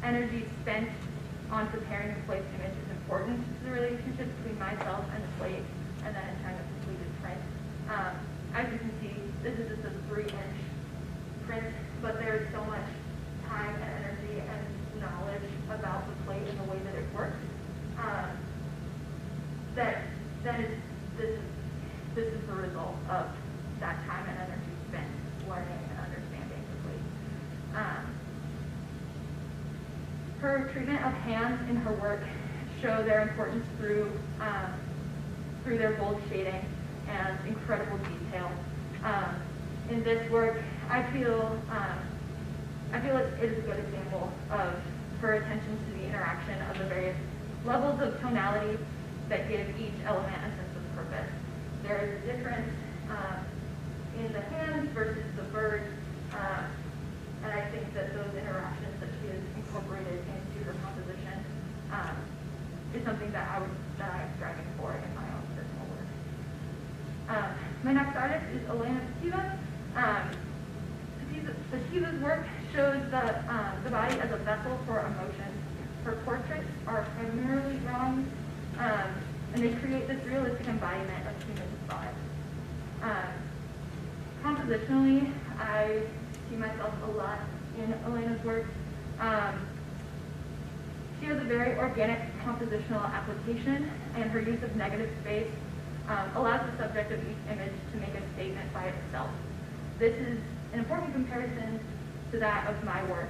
energy spent on preparing the plate's image is important to the relationship between myself and the plate, and then in turn the completed print. As you can see, this is just a 3-inch print, but there is so much time and energy and knowledge about the plate and the way that it works this is the result of that time and energy spent learning and understanding the plate. Her treatment of hands in her work show their importance through their bold shading and incredible detail. In this work, I feel it is a good example of her attention to the interaction of the various levels of tonality that give each element a sense of purpose. There is a difference in the hands versus the bird, and I think that those interactions that she has incorporated into her composition is something that I'm striving for in my own personal work. My next artist is Elena Sativa. Sativa's work shows the body as a vessel for emotion. Her portraits are primarily drawings, and they create this realistic embodiment of human thought. Compositionally, I see myself a lot in Elena's work. She has a very organic compositional application, and her use of negative space allows the subject of each image to make a statement by itself. This is an important comparison to that of my work.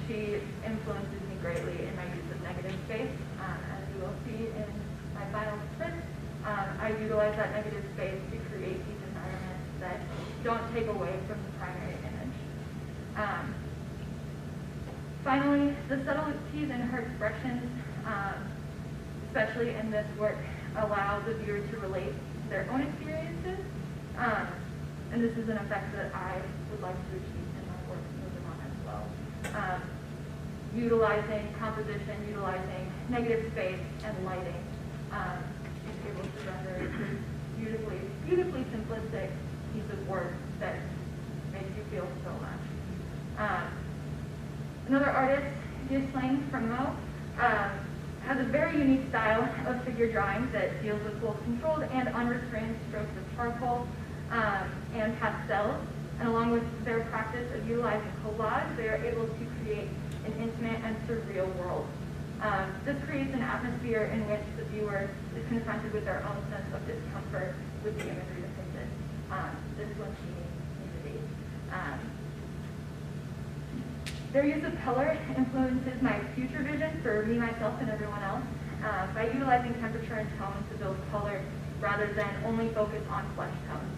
She influences me greatly in my use of negative space. As you will see in my final print, I utilize that negative space to create these environments that don't take away from the primary image. Finally, the subtleties in her expressions, especially in this work, allow the viewer to relate their own experiences. And this is an effect that I would like to achieve in my work moving on as well. Utilizing composition, utilizing negative space, and lighting, is able to render this beautifully simplistic piece of work that makes you feel so much. Another artist, Ghislaine from Mo, has a a very unique style of figure drawing that deals with both controlled and unrestrained strokes of charcoal and pastels. And along with their practice of utilizing collage, they are able to create an intimate and surreal world. This creates an atmosphere in which the viewer is confronted with their own sense of discomfort with the imagery depicted. This was the debate. Their use of color influences my future vision for me, myself, and everyone else by utilizing temperature and tone to build color rather than only focus on flesh tones.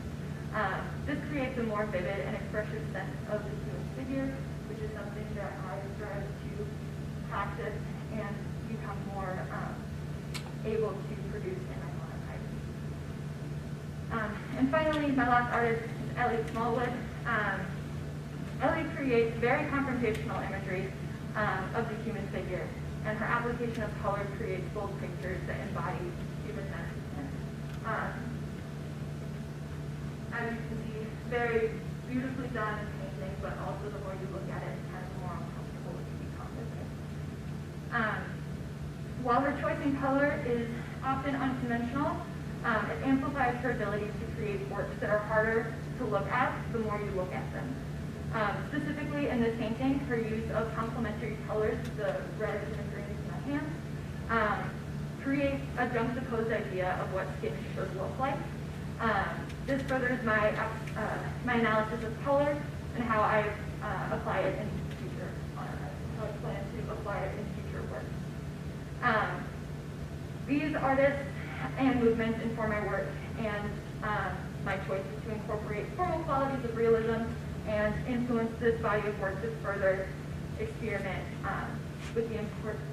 This creates a more vivid and expressive sense of the human figure, which is something that I strive to practice and become more able to produce in my monetizing. And finally, my last artist is Ellie Smallwood. Ellie creates very confrontational imagery of the human figure, and her application of color creates bold pictures that embody human sentiment. As you can see, very beautifully done in painting, but also the more you look at it, kind of more uncomfortable it can become with it. While her choice in color is often unconventional, it amplifies her ability to create works that are harder to look at the more you look at them. Specifically in this painting, her use of complementary colors, the reds and the greens in my hands, creates a juxtaposed idea of what skin should look like. This furthers my analysis of color and how I apply it in future, how I plan to apply it in future works. These artists and movements inform my work and my choices to incorporate formal qualities of realism and influence this body of work to further experiment with the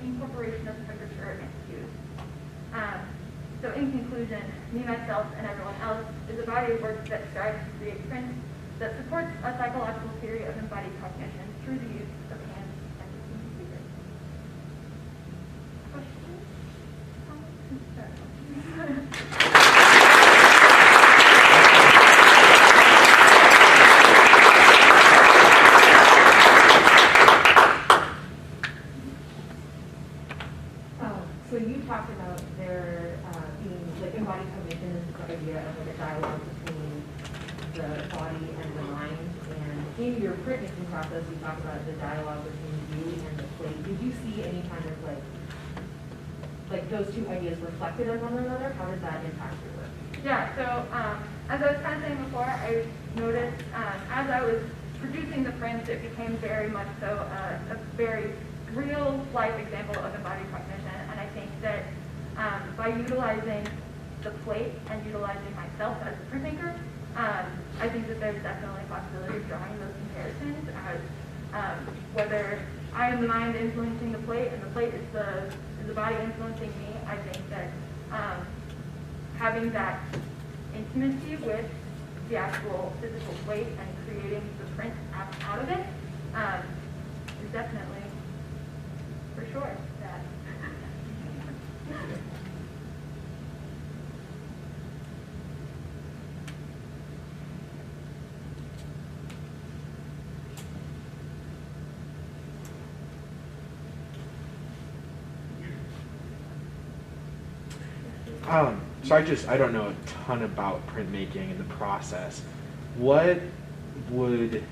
incorporation of temperature and hues. So in conclusion, me, myself, and everyone else is a body of work that strives to create prints that supports a psychological theory of embodied cognition through the use of hands and human figures. Questions? Concerns? So you talked about there being like embodied cognition is the idea of like a dialogue between the body and the mind. And in your printmaking process, you talked about the dialogue between you and the plate. Did you see any kind of like those two ideas reflected in one another? How does that impact your work? Yeah. So as I was kind of saying before, I noticed as I was producing the prints, it became very much so a very real life example of embodied cognition. And I think that by utilizing the plate and utilizing myself as a printmaker, I think that there's definitely a possibility of drawing those comparisons as whether I am the mind influencing the plate and the plate is the body influencing me. I think that having that intimacy with the actual physical plate and creating the print out of it is definitely for sure that. So I don't know a ton about printmaking and the process. What would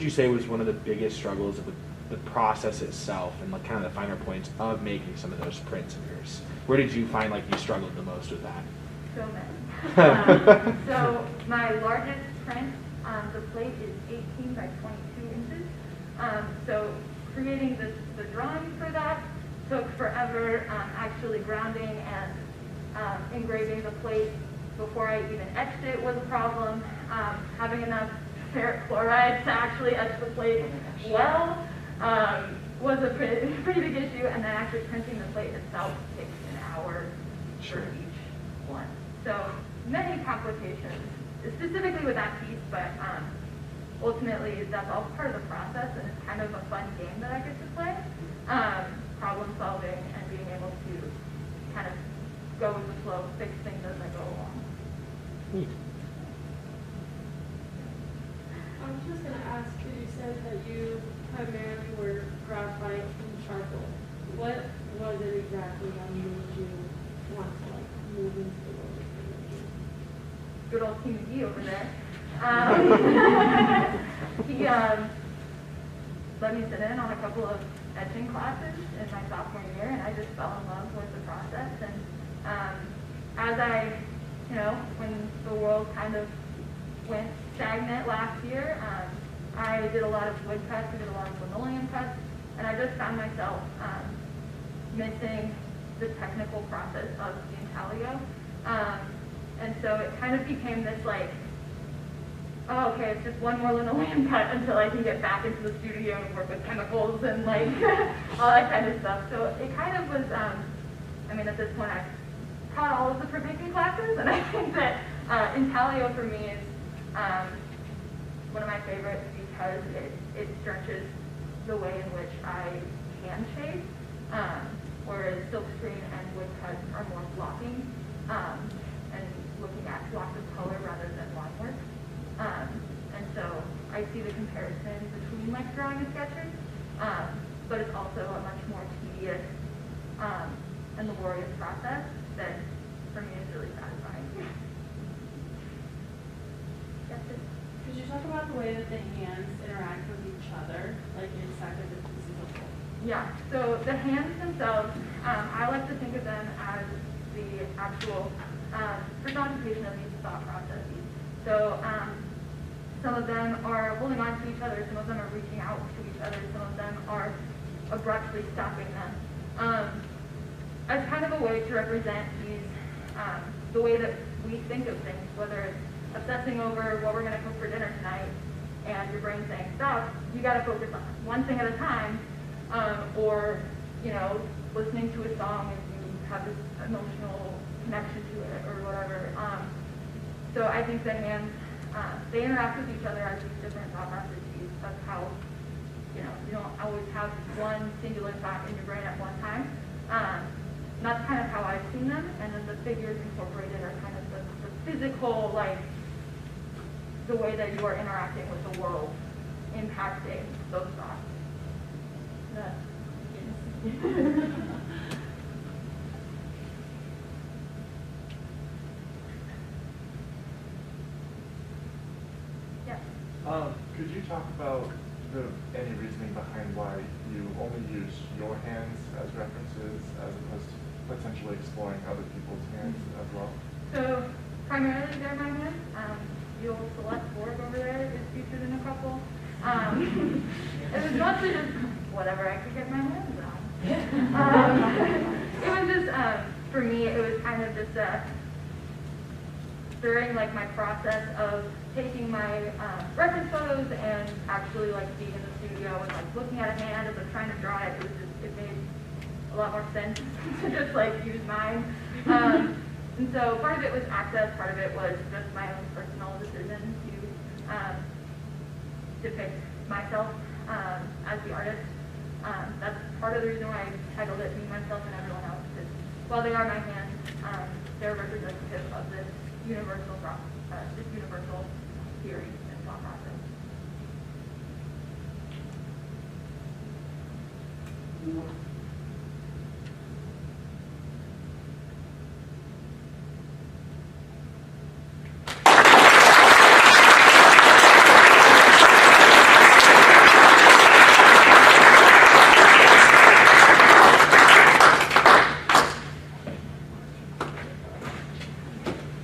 you say was one of the biggest struggles of the process itself and like kind of the finer points of making some of those prints of yours? Where did you find like you struggled the most with that? So many. So my largest print, the plate is 18 by 22 inches. So creating the drawing for that took forever. Actually grounding and engraving the plate before I even etched it was a problem. Having enough ferric chloride to actually etch the plate well was a pretty big issue, and then actually printing the plate itself takes an hour for each one. So many complications, specifically with that piece, but ultimately that's all part of the process, and it's kind of a fun game that I get to play. Problem solving and being able to kind of go with the flow, fix things as I go along. Neat. I was just going to ask, you said that you primarily were graphite and charcoal. What was it decided exactly how you want to like move into the world of printmaking? Good old King D over there. He let me sit in on a couple of etching classes in my sophomore year, and I just fell in love with the process. And as I, when the world kind of went stagnant last year, I did a lot of wood cuts, I did a lot of linoleum cuts, and I just found myself missing the technical process of the intaglio. And so it kind of became this like, oh, okay, it's just one more linoleum cut until I can get back into the studio and work with chemicals and like all that kind of stuff. So it kind of was, at this point I've taught all of the printmaking classes, and I think that intaglio for me is one of my favorites because it stretches the way in which I can shape, whereas silkscreen and woodcuts are more blocking and looking at blocks of color rather than line work. And so I see the comparison between like drawing and sketching, but it's also a much more tedious and laborious process that for me is really satisfying. That's it. Could you talk about the way that the hands interact with each other, like inside of the pieces of wood? Yeah, so the hands themselves, I like to think of them as the actual personification of these thought processes. So some of them are holding on to each other, some of them are reaching out to each other, some of them are abruptly stopping them. As kind of a way to represent these, the way that we think of things, whether it's obsessing over what we're going to cook for dinner tonight and your brain saying stop, you got to focus on one thing at a time, or listening to a song and you have this emotional connection to it or whatever. So I think the hands, they interact with each other as these different thought processes of how, you don't always have one singular thought in your brain at one time. That's kind of how I've seen them, and then the figures incorporated are kind of the physical, like, the way that you are interacting with the world, impacting those thoughts. Yes. Could you talk about any reasoning behind why you only use your hands as references as opposed to potentially exploring other people's hands as well? So primarily they're my hands. The old select board over there is featured in a couple. It was mostly just whatever I could get my hands on. It was just, for me, it was kind of just during like my process of taking my reference photos and actually like being in the studio and like looking at a hand as I'm trying to draw it, it made a lot more sense to just like use mine. And so part of it was access, part of it was just my own personal decision to depict myself as the artist. That's part of the reason why I titled it Me, Myself, and Everyone Else, because while they are my hands, they're representative of this universal theory and thought process.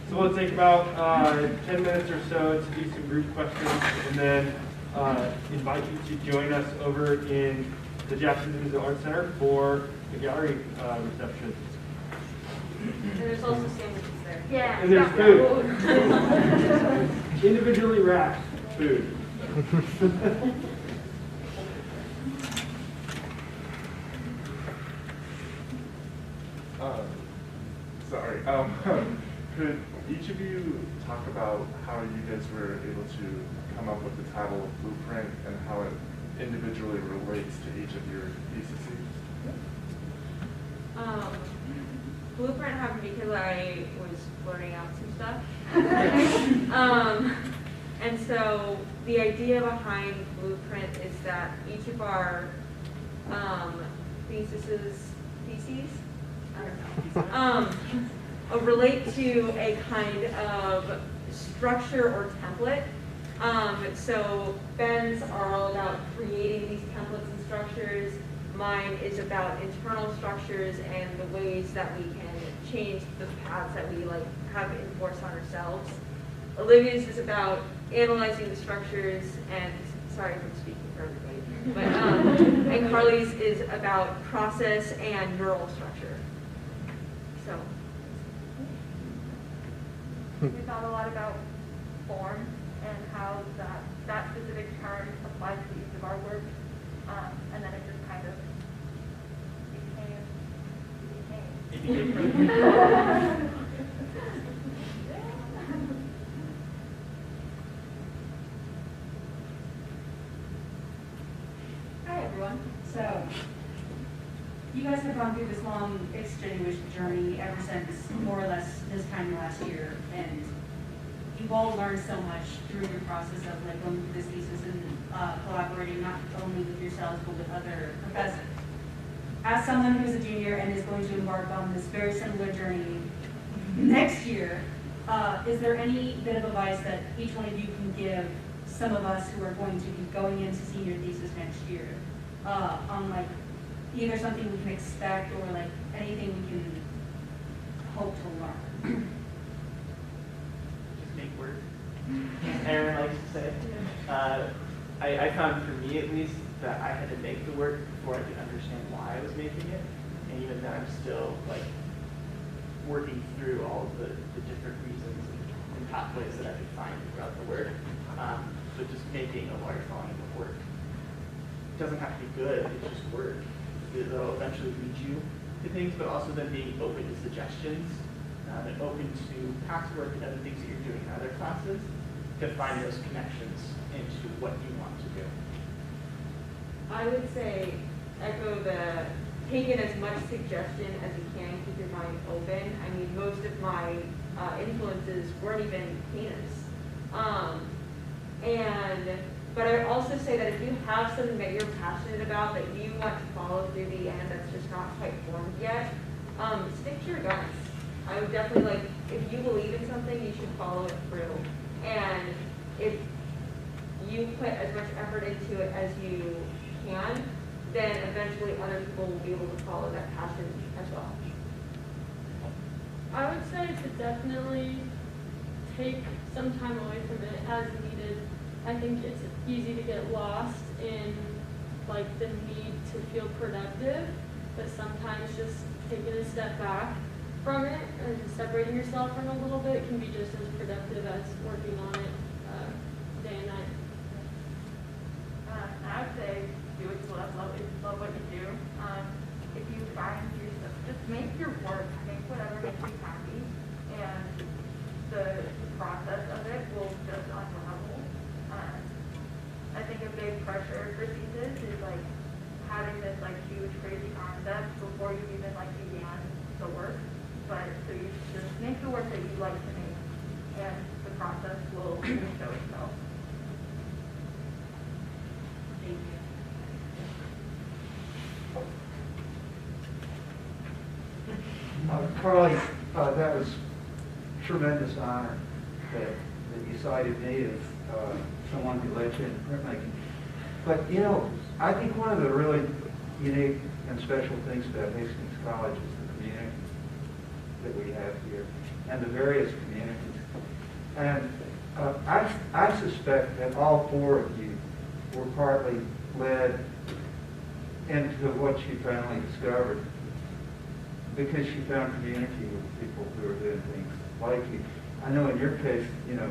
So we'll take about 10 minutes or so to do some group questions, and then invite you to join us over in the Jackson Division Art Center for the gallery reception. And there's also sandwiches there. Yeah. And there's food. Individually wrapped food. Sorry. Could each of you talk about how you guys were able to come up with the title of Blueprint and how it individually relates to each of your theses? Blueprint happened because I was blurting out some stuff. And so the idea behind Blueprint is that each of our theses theses. I don't know. Relate to a kind of structure or template. So Ben's are all about creating these templates and structures. Mine is about internal structures and the ways that we can change the paths that we like have enforced on ourselves. Olivia's is about analyzing the structures and, sorry for speaking for everybody, but, and Karlie's is about process and neural structure. So. We thought a lot about form and how that specific term applies to each of our work, and then it just kind of became. Hi everyone. So, you guys have gone through this long, extenuous journey ever since more or less this time last year, and you've all learned so much through your process of like going through this thesis and collaborating not only with yourselves but with other professors. As someone who's a junior and is going to embark on this very similar journey next year, is there any bit of advice that each one of you can give some of us who are going to be going into senior thesis next year on like either something we can expect or like anything we can hope to learn? Just make work. Aaron likes to say. I found for me at least that I had to make the work before I could understand why I was making it, and even then I'm still like working through all of the different reasons and pathways that I could find throughout the work. But just making a large volume of work. It doesn't have to be good, it's just work. It'll eventually lead you to things, but also then being open to suggestions and open to past work and other things that you're doing in other classes to find those connections into what you want to do. I would say echo the take in as much suggestion as you can, keep your mind open. I mean, most of my influences weren't even heinous. But I would also say that if you have something that you're passionate about that you want to follow through the end that's just not quite formed yet, stick to your guns. I would definitely like, if you believe in something, you should follow it through. And if you put as much effort into it as you can, then eventually other people will be able to follow that passion as well. I would say to definitely take some time away from it as needed. I think it's easy to get lost in like the need to feel productive, but sometimes just taking a step back from it and separating yourself from it a little bit can be just as productive as working on it day and night. I would say do what you love what you do. If you find yourself, just make your work, make whatever makes you happy, and the process of it will just unravel. I think a big pressure for thesis is like having this like huge crazy concept before you even like began the work. But so you just make the work that you like to make, and the process will show itself. Thank you. Karlie, that was tremendous honor that you cited me as someone who led you in printmaking. But, you know, I think one of the really unique and special things about Hastings College is the community that we have here and the various communities. And I suspect that all four of you were partly led into what you finally discovered because you found community with people who are doing things like you. I know in your case, you know,